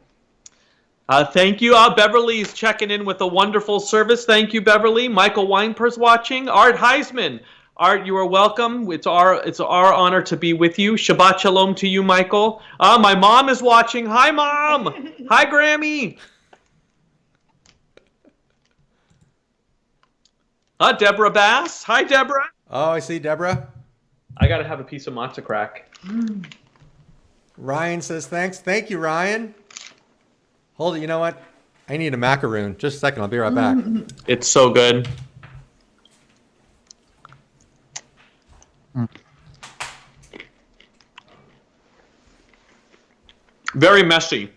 Thank you. Beverly's checking in with a wonderful service. Thank you, Beverly. Michael Weinper's watching. Art Heisman. Art, you are welcome. It's our honor to be with you. Shabbat Shalom to you, Michael. My mom is watching. Hi, Mom. Hi, Grammy. Deborah Bass. Hi, Deborah. Oh, I see Deborah. I got to have a piece of matzah crack. Ryan says thanks. Thank you, Ryan. Hold it. You know what? I need a macaroon. Just a second. I'll be right back. It's so good. Very messy.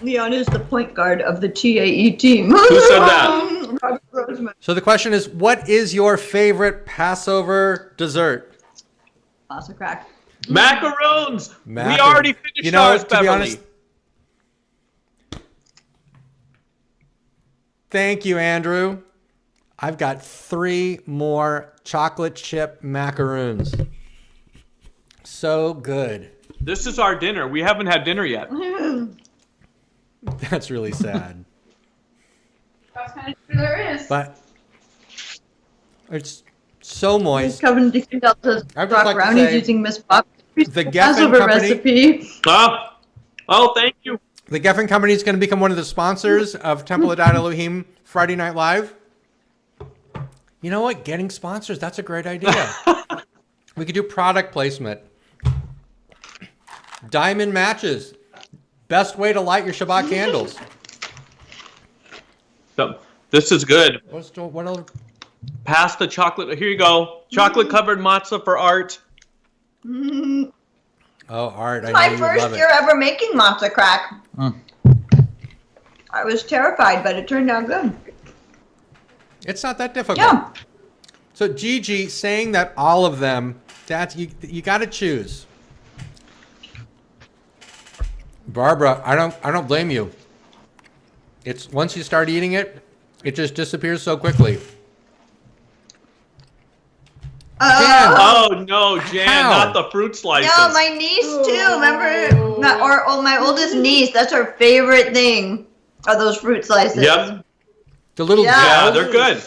Leon is the point guard of the TAE team. Who said that? So the question is, what is your favorite Passover dessert? Matzah crack. Macaroons. We Macaroon. already finished You know, ours, to be Beverly. honest, thank you, Andrew. I've got 3 more chocolate chip macaroons. So good. This is our dinner. We haven't had dinner yet. That's really sad. That's kind of true. There is. But it's so moist. Kevin Dixon tells us I'd just like to brownies say using Miss Pop's the Geffen Passover Company- recipe. Oh, thank you. The Geffen Company is going to become one of the sponsors of Temple Adat Elohim Friday Night Live. You know what? Getting sponsors, that's a great idea. We could do product placement. Diamond matches. Best way to light your Shabbat candles. So, this is good. What else? Pass the chocolate. Here you go. Chocolate covered matzah for Art. Oh, Art, I My know you first love year it. ever making matzah crack. I was terrified, but it turned out good. It's not that difficult. Yeah. So Gigi saying that all of them, that's you got to choose. Barbara, I don't blame you. It's once you start eating it, it just disappears so quickly. Oh no, Jan, How? not the fruit slices. No, my niece too. Remember, my oldest niece. That's her favorite thing. Are those fruit slices? Yep. The little Yeah. Yeah, gels. they're good.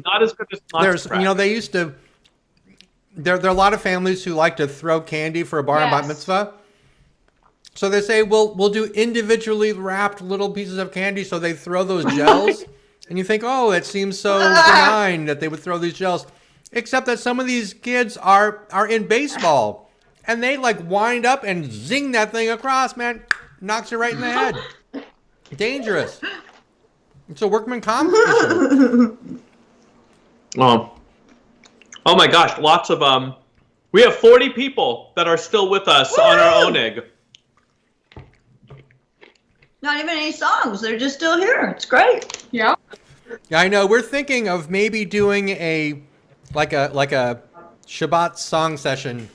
Not as good as There's, matzah crack. they used to. There are a lot of families who like to throw candy for a bar and bat Yes. mitzvah. So they say, we'll do individually wrapped little pieces of candy. So they throw those gels, and you think, oh, it seems so benign that they would throw these gels. Except that some of these kids are in baseball, and they like wind up and zing that thing across, man. knocks you right in the head. Dangerous. It's a workman comp issue. Oh my gosh, lots of we have 40 people that are still with us on our Oneg. Not even any songs. They're just still here. It's great. Yeah. Yeah, I know. We're thinking of maybe doing like a Shabbat song session.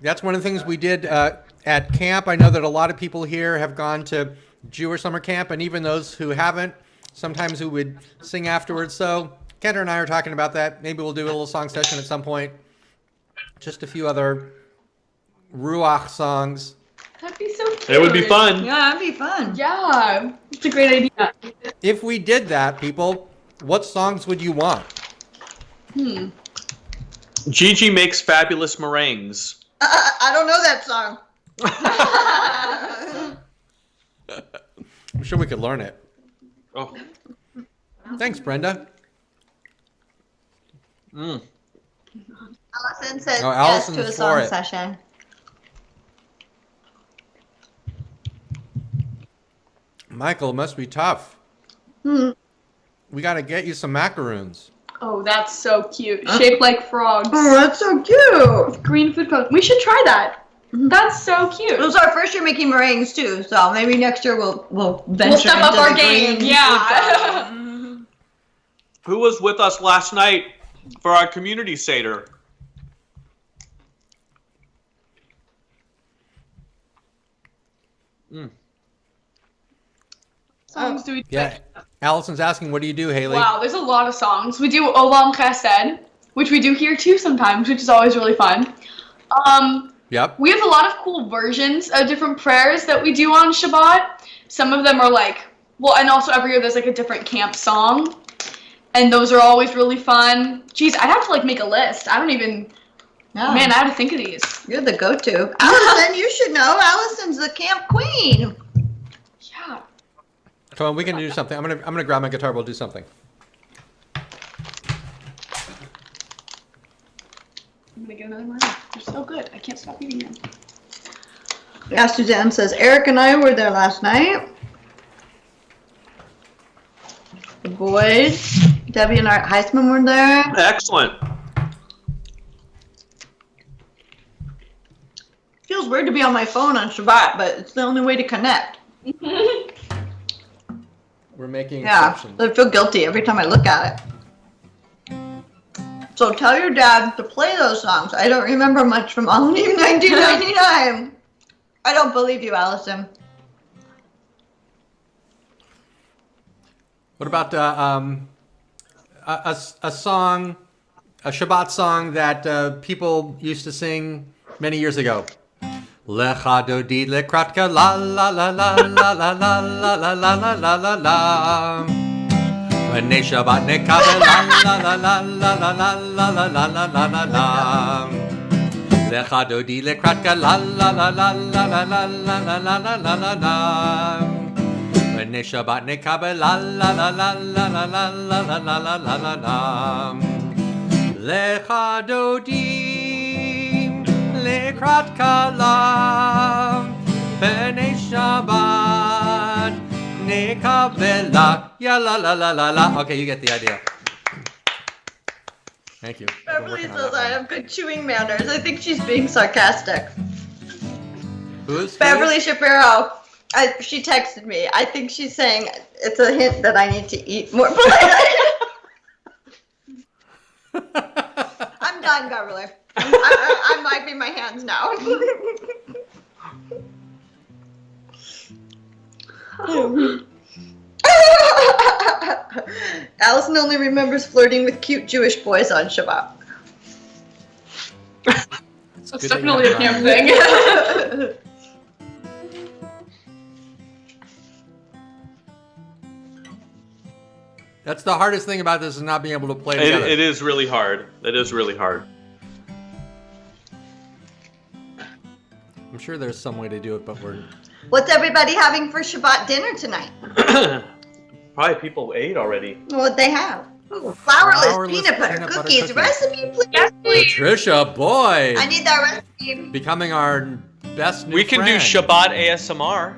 That's one of the things we did at camp. I know that a lot of people here have gone to Jewish summer camp, and even those who haven't, sometimes we would sing afterwards. So Kendra and I are talking about that. Maybe we'll do a little song session at some point. Just a few other Ruach songs. That'd be so cute. It would be fun. Yeah, that'd be fun. Yeah. It's a great idea. If we did that, people, what songs would you want? Gigi makes fabulous meringues. I don't know that song. I'm sure we could learn it. Oh. Thanks, Brenda. Allison said Oh, yes Allison's to a for song it. session. Michael, it must be tough. We got to get you some macaroons. Oh, that's so cute. Shaped like frogs. Oh, that's so cute. Green food cone. We should try that. That's so cute. It was our first year making meringues too, so maybe next year we'll venture step up into our the game. green Yeah. food cone. Who was with us last night for our community Seder? Songs do we do? Yeah. Allison's asking, what do you do, Haley? Wow, there's a lot of songs. We do Olam Chesed, which we do here too sometimes, which is always really fun. Yep. We have a lot of cool versions of different prayers that we do on Shabbat. Some of them are like, well, and also every year there's like a different camp song. And those are always really fun. Jeez, I'd have to like make a list. I don't even, Yeah. man, I have to think of these. You're the go-to. Allison, you should know. Allison's the camp queen. Yeah. Come on, we can do something. I'm gonna grab my guitar. We'll do something. I'm gonna get another one. They're so good. I can't stop eating them. Yeah, Suzanne says, Eric and I were there last night. The boys, Debbie and Art Heisman were there. Excellent. Feels weird to be on my phone on Shabbat, but it's the only way to connect. We're making Yeah, exceptions. I feel guilty every time I look at it. So tell your dad to play those songs. I don't remember much from Only 1999. I don't believe you, Allison. What about a song, a Shabbat song that people used to sing many years ago? Lecha dodi lekratka la la la la la la la la la la la la la la. B'nei Shabbat nekabel la la la la la la la la la la la la la la. Lecha dodi lekratka la la la la la la la la la la la la la la. B'nei Shabbat nekabel la la la la la la la la la la la la la la. Lecha dodi lekrat kalam b'nei Shabbat nekabela ya la la la la la. Okay, you get the idea. Thank you. I've been Beverly working on says that I one. have good chewing manners. I think she's being sarcastic. Who's Beverly Shapiro. She texted me. I think she's saying it's a hint that I need to eat more politely. I'm done, Beverly. I'm wiping my hands now. Allison only remembers flirting with cute Jewish boys on Shabbat. That's good that you definitely a have camp that. thing. That's the hardest thing about this is not being able to play together. It is really hard. It is really hard. I'm sure there's some way to do it, but we're... What's everybody having for Shabbat dinner tonight? Probably people ate already. What'd they have? Ooh, flourless Flourless peanut butter peanut butter cookies. cookies. Recipe, please. Yes, please. Patricia, boy! I need that recipe. Becoming our best new We can do friend. Shabbat ASMR.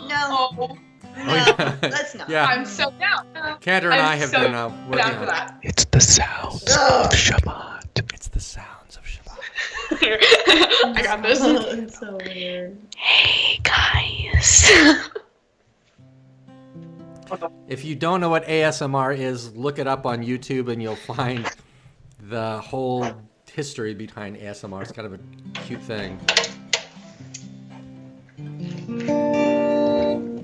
No, Oh, no, yeah. let's not. Yeah. I'm so down. Cantor and I'm I have so been working down for on it. that. It's the sounds Ugh. Shabbat. It's the sounds of Shabbat. I got this. It's so weird. Hey guys. If you don't know what ASMR is, look it up on YouTube and you'll find the whole history behind ASMR. It's kind of a cute thing.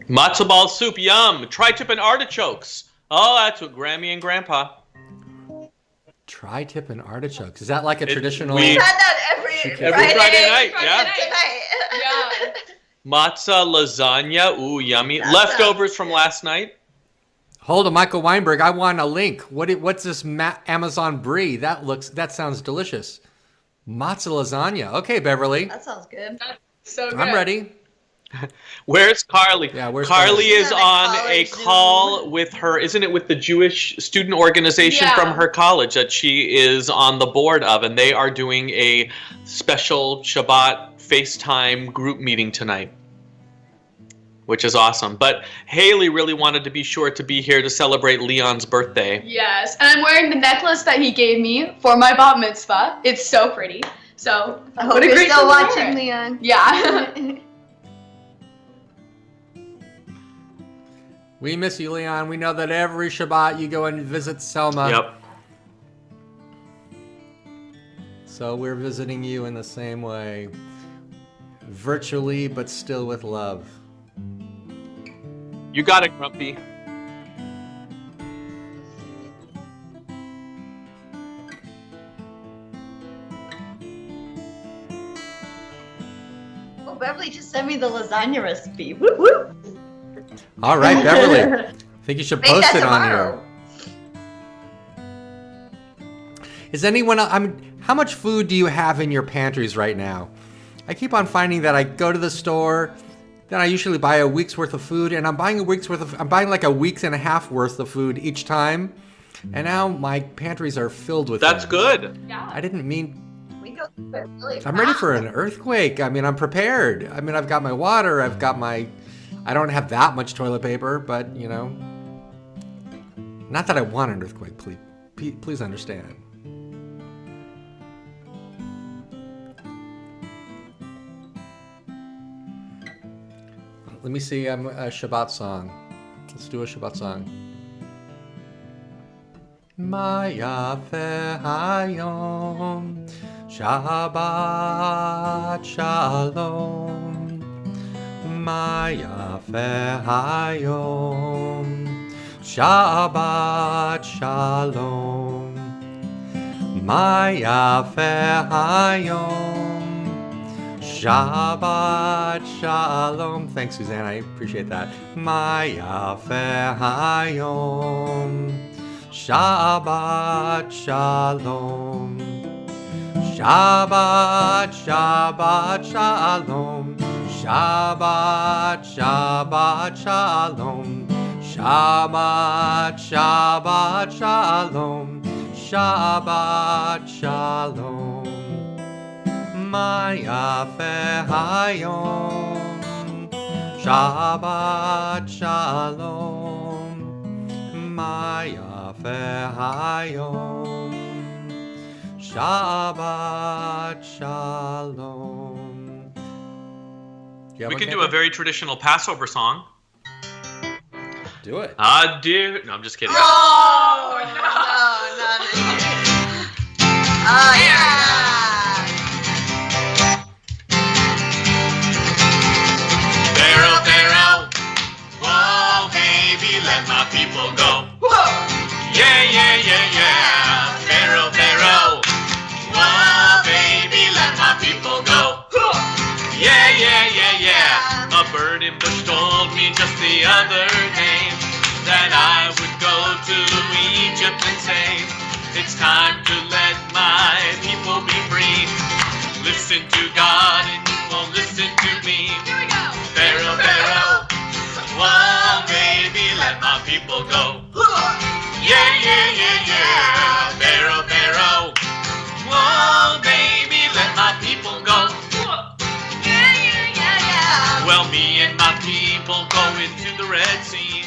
Matzo ball soup, yum. Tri-tip and artichokes. Oh, that's what Grammy and Grandpa. Tri-tip and artichokes. Is that like a It- traditional? we- We've had that every Friday night, yeah. Tonight. Yeah. Matzah, lasagna, ooh, yummy. That Leftovers sounds from good. last night. Hold on, Michael Weinberg. I want a link. What's this Amazon brie? That sounds delicious. Matzo lasagna. Okay, Beverly. That sounds good. So good. I'm ready. Where's Carly? Yeah, where's Carly Carly? is She's on on a a college call Zoom. with her, isn't it with the Jewish student organization Yeah. from her college that she is on the board of, and they are doing a special Shabbat FaceTime group meeting tonight, which is awesome. But Haley really wanted to be sure to be here to celebrate Leon's birthday. Yes, and I'm wearing the necklace that he gave me for my bat mitzvah. It's so pretty. So, I hope what a you're great still thing to wear watching, it. Leon. Yeah. We miss you, Leon. We know that every Shabbat you go and visit Selma. Yep. So we're visiting you in the same way. Virtually, but still with love. You got it, Grumpy. Oh, Beverly just sent me the lasagna recipe. Whoop whoop. All right, Beverly. I think you should Make post that it on tomorrow. here. Is anyone? How much food do you have in your pantries right now? I keep on finding that I go to the store, then I usually buy a week's worth of food, and I'm buying like a week's and a half worth of food each time, and now my pantries are filled with. That's things. good. Yeah. I didn't mean. We go through it really I'm ready for fast. an earthquake. I mean, I'm prepared. I mean, I've got my water. I've got my. I don't have that much toilet paper, but you know. Not that I want an earthquake. Please understand. Let me see a Shabbat song. Let's do a Shabbat song. Ma yafe hayom, Shabbat shalom. Ma yafe hayom, Shabbat shalom. Ma yafe hayom, Shabbat shalom. Thanks, Suzanne. I appreciate that. Ma yafe hayom, Shabbat shalom. Shabbat, Shabbat shalom. Shabbat, Shabbat shalom. Shabbat, Shabbat shalom. Shabbat shalom. Ma yafe hayom. Shabbat shalom. Ma yafe hayom. Shabbat shalom. We can do a very traditional Passover song. Do it. Adieu. No, I'm just kidding. Oh, no, not it. Oh, yeah. Pharaoh, Pharaoh, whoa, baby, let my people go. Whoa. Yeah, yeah, yeah, yeah. Pharaoh, Pharaoh, whoa, baby, let my people go. Yeah, yeah, yeah, yeah. A burning bush told me just the other day that I would go to Egypt and say, it's time to let my people be free. Listen to God and you won't listen to me. Here we go. Pharaoh, Pharaoh, whoa, baby, let my people go. Yeah, yeah, yeah, yeah. Pharaoh, Pharaoh, whoa, baby, let my people go. Yeah, people go into the Red Sea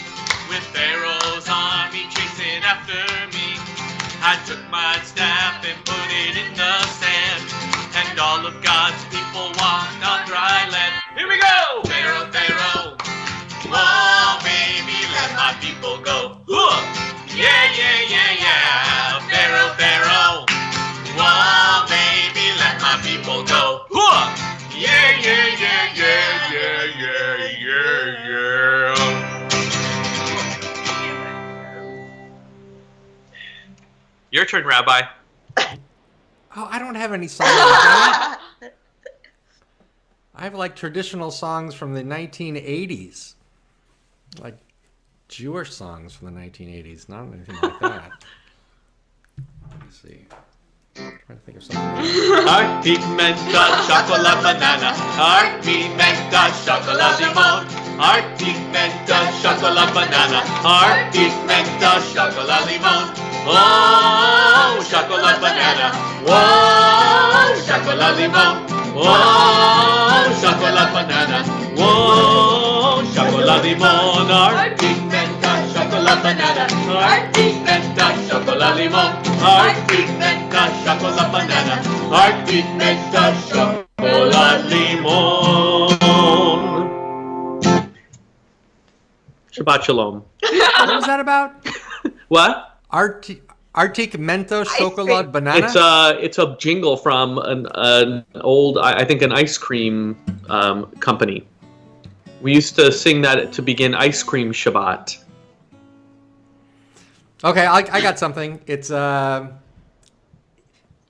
with Pharaoh's army chasing after me. I took my staff and put it in the sand, and all of God's people walked on dry land. Here we go! Pharaoh, Pharaoh, oh baby, let my people go. Yeah, yeah, yeah, yeah. Pharaoh, Pharaoh, oh baby, let my people go. Yeah, yeah, yeah, yeah, yeah, yeah, yeah, yeah. Your turn, Rabbi. Oh, I don't have any songs like that. I have like traditional songs from the 1980s. Like Jewish songs from the 1980s, not anything like that. Let me see. I'm trying to think of something. Heartbeat menta, chocolate banana. Heartbeat menta, chocolate limon. Heartbeat menta, chocolate banana. Heartbeat menta, chocolate limon. Oh, chocolate banana. Whoa, chocolate limon. Whoa, chocolate banana. Whoa, chocolate limon. Heartbeat menta, chocolate banana. Heartbeat menta, chocolate limon. Heartbeat menta, chocolate banana. Heartbeat menta, chocolate limon. Shabbat shalom. What was that about? What? Arctic Mento Chocolate Banana? It's a jingle from an old, I think, an ice cream company. We used to sing that to begin ice cream Shabbat. Okay, I got something. It's one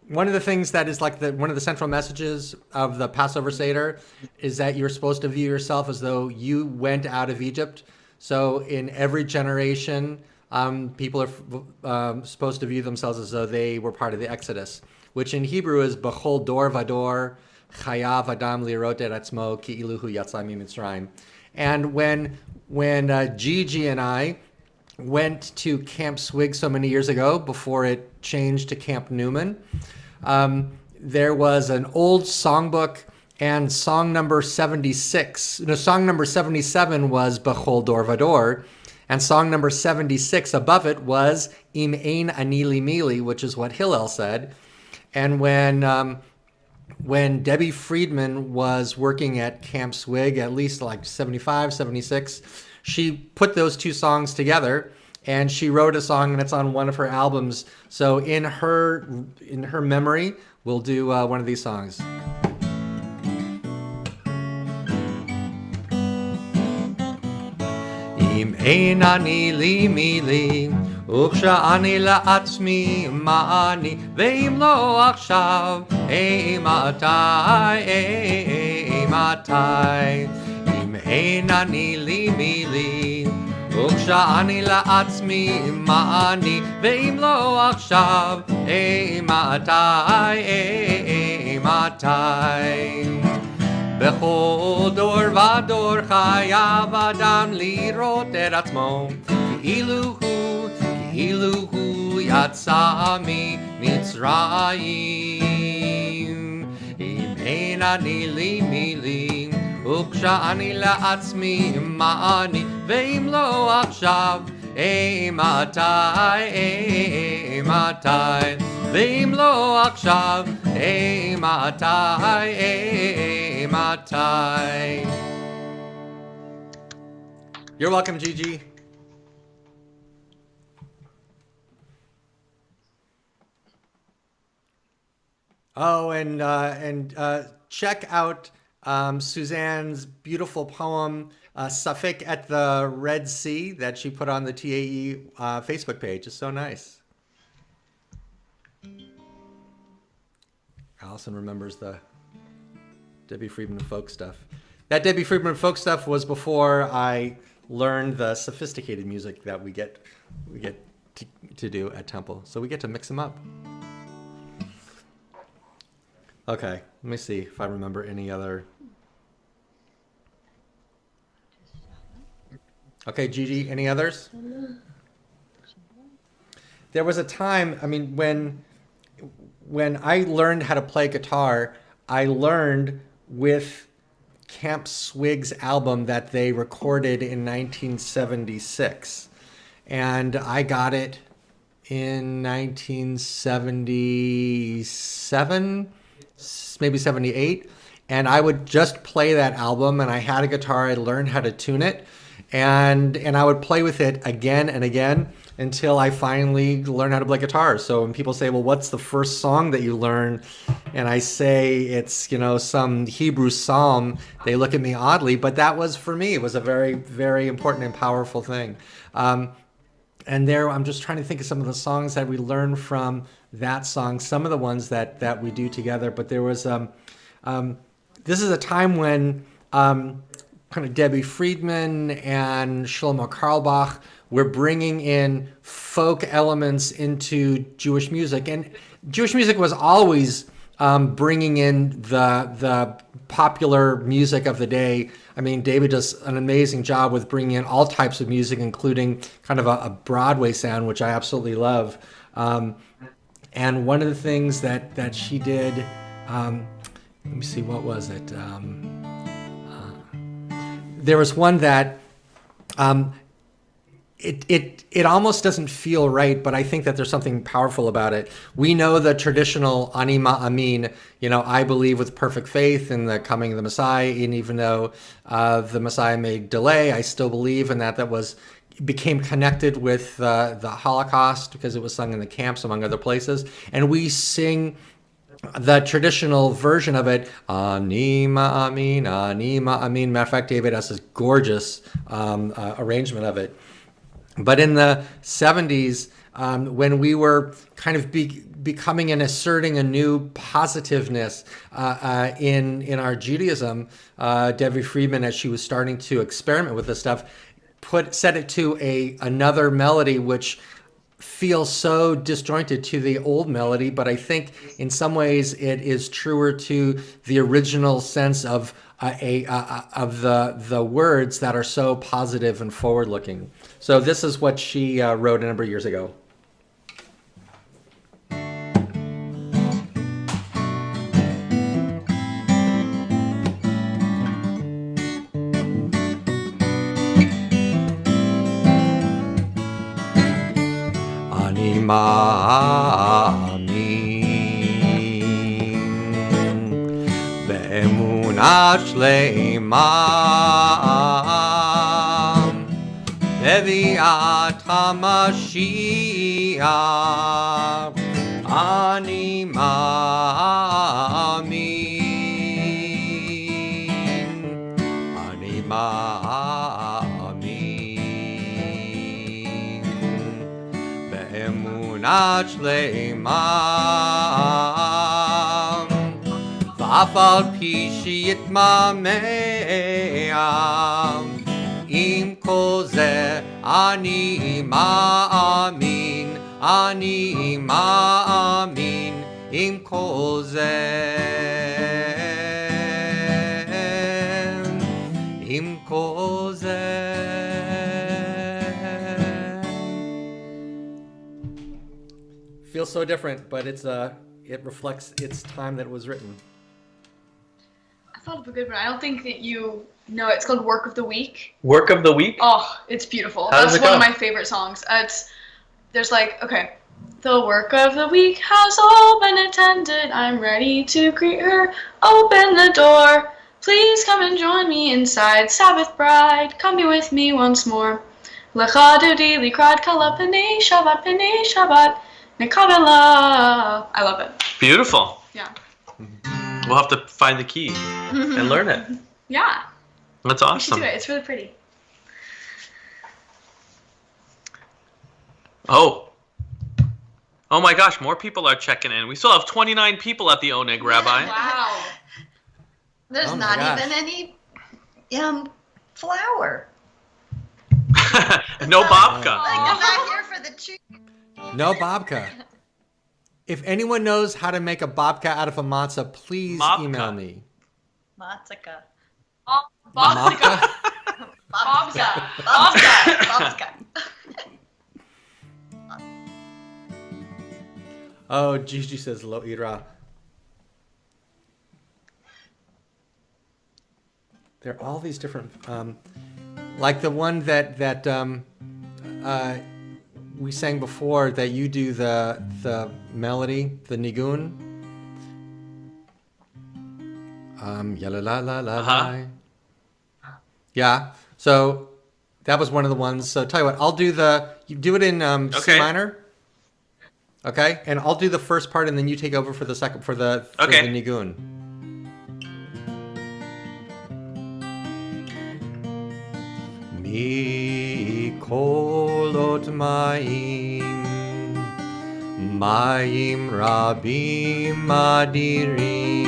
of the things that is like one of the central messages of the Passover Seder is that you're supposed to view yourself as though you went out of Egypt. So in every generation, people are supposed to view themselves as though they were part of the Exodus, which in Hebrew is B'chol Dor Vador Chayav Adam Lirot Et Atzmo Ki Iluhu Yatzah Mitzrayim. And when Gigi and I went to Camp Swig so many years ago, before it changed to Camp Newman, there was an old songbook, and song number 77 was B'chol Dor Vador, and song number 76 above it was Im Ein Ani Li Mili, which is what Hillel said. And when Debbie Friedman was working at Camp Swig, at least like 75, 76, she put those two songs together and she wrote a song, and it's on one of her albums. So in her memory, we'll do one of these songs. Im ein ani li mili, וכשאני לעצמי מה אני, ואם לא עכשיו, מתי, אם אין אני לי מילי, וכשאני לעצמי מה אני, ואם לא עכשיו, מתי. בכל דור ודור חייב אדם לראות את עצמו, כאילו הוא יצא ממצרים. אם אין אני לי מילים, וכשאני לעצמי מה אני, ואם לא עכשיו, מתי, ואם לא עכשיו, מתי. You're welcome, Gigi. Oh, and check out Suzanne's beautiful poem, Suffolk at the Red Sea, that she put on the TAE Facebook page. It's so nice. Allison remembers the Debbie Friedman folk stuff. That Debbie Friedman folk stuff was before I learned the sophisticated music that we get to do at Temple. So we get to mix them up. Okay, let me see if I remember any other. Okay, Gigi, any others? There was a time, I mean, when I learned how to play guitar, I learned with Camp Swig's album that they recorded in 1976. And I got it in 1977, maybe 78. And I would just play that album, and I had a guitar. I learned how to tune it, and I would play with it again and again until I finally learned how to play guitar. So when people say, well, what's the first song that you learned? And I say it's, some Hebrew psalm, they look at me oddly, but that was, for me, it was a very, very important and powerful thing. And there, I'm just trying to think of some of the songs that we learned from that song, some of the ones that we do together. But there was, this is a time when kind of Debbie Friedman and Shlomo Carlebach were bringing in folk elements into Jewish music. And Jewish music was always bringing in the popular music of the day. I mean, David does an amazing job with bringing in all types of music, including kind of a Broadway sound, which I absolutely love. And one of the things that she did, let me see, what was it? There was one that it almost doesn't feel right, but I think that there's something powerful about it. We know the traditional Ani Ma'amin, I believe with perfect faith in the coming of the Messiah, and even though the Messiah may delay, I still believe, and that became connected with the Holocaust because it was sung in the camps, among other places. And we sing the traditional version of it, Ani Ma'amin, Ani Ma'amin. Matter of fact, David has this gorgeous arrangement of it. But in the 70s, when we were kind of becoming and asserting a new positiveness in our Judaism, Debbie Friedman, as she was starting to experiment with this stuff, set it to another melody which feels so disjointed to the old melody, but I think in some ways it is truer to the original sense of the words that are so positive and forward-looking. So this is what she wrote a number of years ago. Ani ma'amin be'emunah shleima bevi'at HaMashiach. Ani ma'amin, ani ma'amin be'emunah shleima va'af al pi she'yitmame'am im kol zeh ani ma'amin, ani ma'amin im kol zeh, im kol zeh. Feels so different, but it reflects its time that it was written. I thought of a good one. I don't think that you know. It's called Work of the Week. Work of the week? Oh, it's beautiful. How does That's it one go? of my favorite songs. There's okay. The work of the week has all been attended. I'm ready to greet her. Open the door. Please come and join me inside. Sabbath bride, come be with me once more. Lecha dudi likrad kala penei Shabbat nekabela. I love it. Beautiful. Yeah. We'll have to find the key and learn it. Yeah. That's You should awesome. do it. It's really pretty. Oh my gosh, more people are checking in. We still have 29 people at the Oneg, Rabbi. Wow. There's Oh my not gosh. even any flour. No babka. Like, I'm not here for the chicken. No babka. If anyone knows how to make a babka out of a matzah, please Babka. email me. Matzaka. Bobska. Bobska. Babka. Oh, Gigi says lo ira. there are all these different, like the one that we sang before, that you do the melody, the nigun. Ya la la la la. Uh-huh. Yeah. So that was one of the ones. So tell you what, you do it in C Okay. minor. Okay, and I'll do the first part, and then you take over for the second for the Okay. nigun. Mi kolot mayim rabim adirim,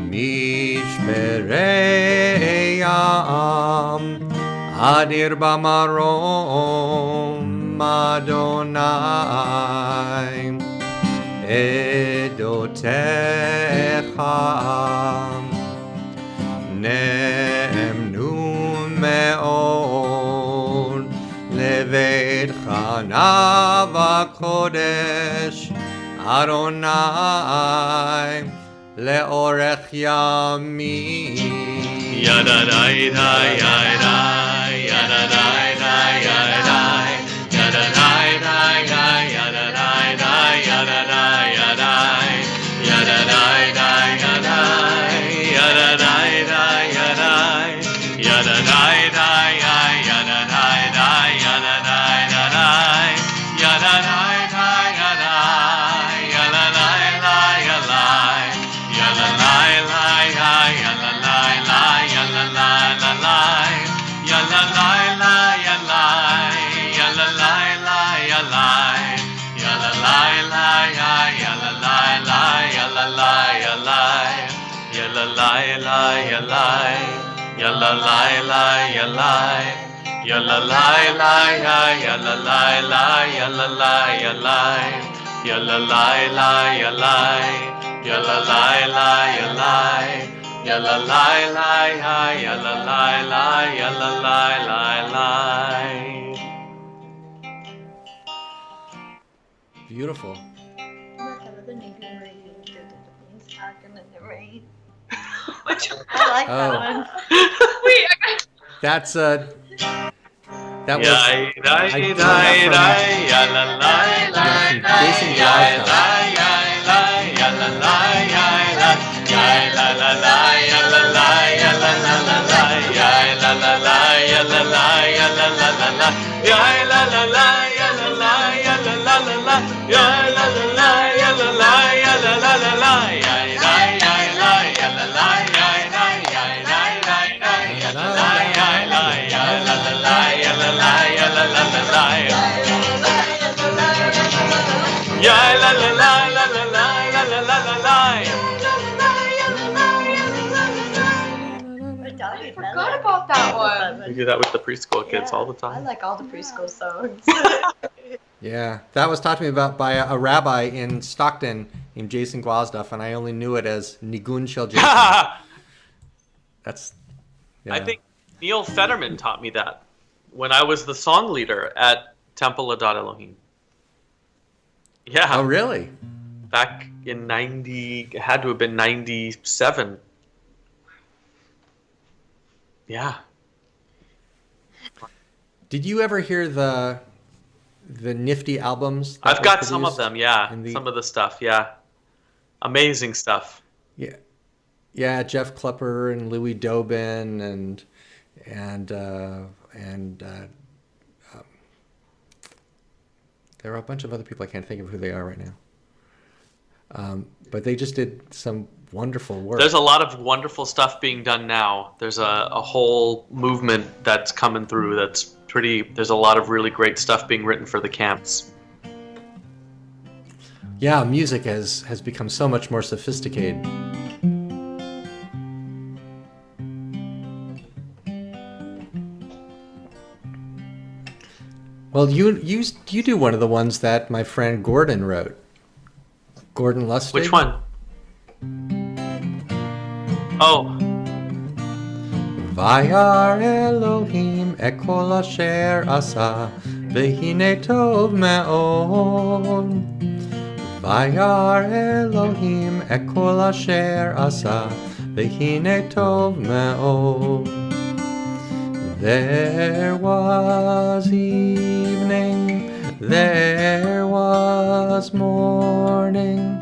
mishperei yam adir bamarom Adonai edotecha ne'emnu me'od leveit chanav kodesh Adonai leorech yamim. Yadadai dai dai dai yadadai dai dai dai yadadai dai dai yadadai dai yadadai yadai yadadai dai yadai yadadai dai yadai yadadai dai yadadai dai yadadai dai yadadai dai yadai yalalai lai yalai yalalai lai yalalai lai yalalai lai yalalai lai yalai yalalai lai yalai yalalai lai yalalai lai yalalai yalai yalalai lai yalai yalalai lai yalai yalalai lai yalalai lai yalalai yalai yalalai lai yalai yalalai lai yalai yalalai lai yalalai lai yalalai lai lai. Beautiful. I like that Oh. one. Wait, That's that was Yai dai I took dai that dai yalalai lai Jason yai Glasgow. lai yai lai yalalai yai lai yai la la lai yalalai yalalai yai la la lai yalalai yalalai yai la la lai yalalai yalalai yai la la lai yalalai yalalai yai lai yai lai yalalai yai lai yai lai lai lai yalalai yai lai yai la la lai yalalai yalalai yai la la lai la la lai yalalai. I forgot about that one. We do that with the preschool kids all the I time. like all the preschool songs. Yeah, that was taught to me about by a rabbi in Stockton named Jason Gwazduff, and I only knew it as Nigun Shel Jason. That's. Yeah. I think Neil Fetterman taught me that when I was the song leader at Temple Adat Elohim. Yeah. Oh, really? Back in 90, it had to have been 97. Yeah. Did you ever hear the nifty albums? that I've were got some of produced them, yeah. in the- Some of the stuff, yeah. Amazing stuff. Yeah, yeah. Jeff Klepper and Louis Dobin and there are a bunch of other people I can't think of who they are right now. But they just did some wonderful work. There's a lot of wonderful stuff being done now. There's a whole movement that's coming through that's pretty, there's a lot of really great stuff being written for the camps. Yeah, music has become so much more sophisticated. Well, you do one of the ones that my friend Gordon wrote. Gordon Lustig. Which one? Oh, Vayar Elohim ekol asher asa v'hine tov me'od. Vayar Elohim ekol asher asa V'hine tov me'od. There was evening, there was morning,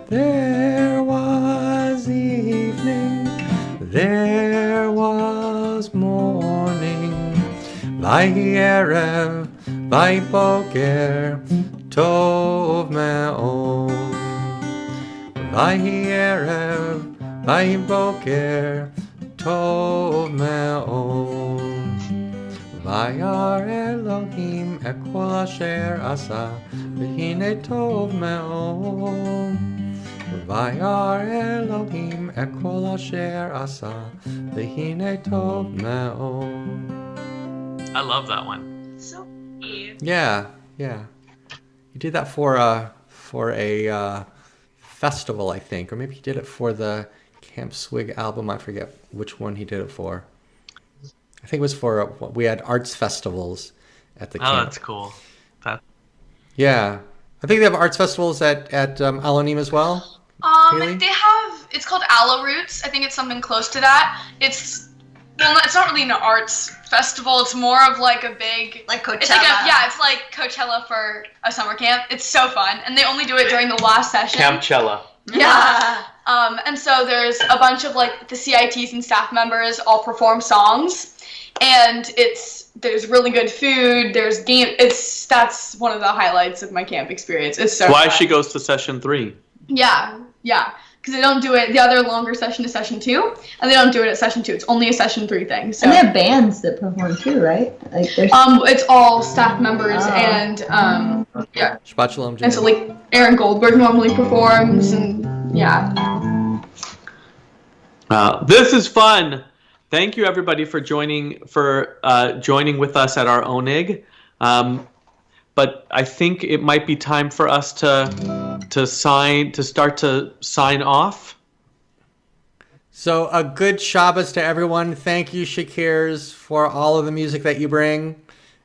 there was evening, there was morning. Vayi erev, vayi boker, tov me'od. Vayi erev, vayi boker, tov me'od. Vayar Elohim et kol asher asa, v'hine tov me'od. Vayar Elohim et kol asher asa, v'hine tov me'od. I love that one. So cute. Yeah. He did that for a festival, I think, or maybe he did it for the Camp Swig album. I forget which one he did it for. I think it was for we had arts festivals at the camp. Oh, that's cool. Yeah, I think they have arts festivals at Elohim as well. Haley? They have. It's called Aloe Roots. I think it's something close to that. It's not really an arts festival. It's more of like a big Like Coachella. It's like Coachella for a summer camp. It's so fun, and they only do it during the last session. Campchella. Yeah. And so there's a bunch of like the CITs and staff members all perform songs, and there's really good food. There's game. That's one of the highlights of my camp experience. It's so. Why fun. she goes to session 3? Yeah. Because they don't do it. The other longer session is session 2, and they don't do it at session 2. It's only a session 3 thing. So. And they have bands that perform too, right? Like there's. It's all staff members and yeah. Shabbat Shalom, And so like Aaron Goldberg normally performs and yeah. This is fun. Thank you everybody for joining with us at our Onig. But I think it might be time for us to start to sign off. So a good Shabbos to everyone. Thank you, Shakirs, for all of the music that you bring,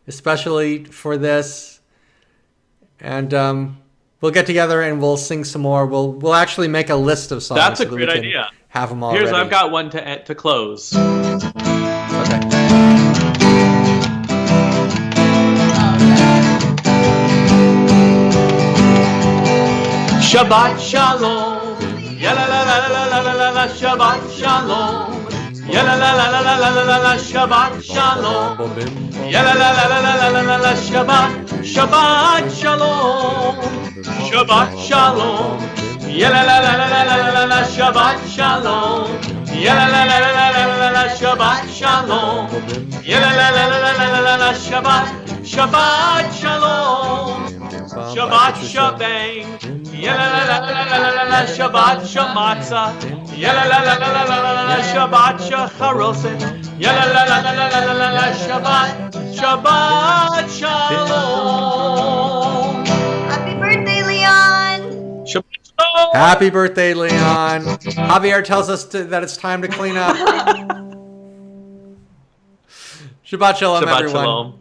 especially for this. And we'll get together and we'll sing some more. We'll actually make a list of songs. That's a so that great we can idea. Have them all Here's ready. I've got one to close. Okay. Shabbat Shalom. Ya la la la la la la la la. Shabbat Shalom. Ya la la la la la la la la. Shabbat Shalom. Ya la la la la la la la la. Shabbat Shalom. Shabbat Shalom. Ya la la la la la la la la. Shabbat Shalom. Ya la la la la la la la la. Shabbat Shalom. Ya la la la la la la la la. Shabbat Shalom. Shabbat Shabang. Ya la la la la la la la. Shabbat Shamatza. Ya la la la la la la la la. Shabbat Shacharoset. Ya la la la la la la la la. Shabbat Shalom. Happy birthday, Leon! Shabbat Shalom. Happy birthday, Leon. Javier tells us that it's time to clean up. Shabbat Shalom, Shabbat everyone. Shalom.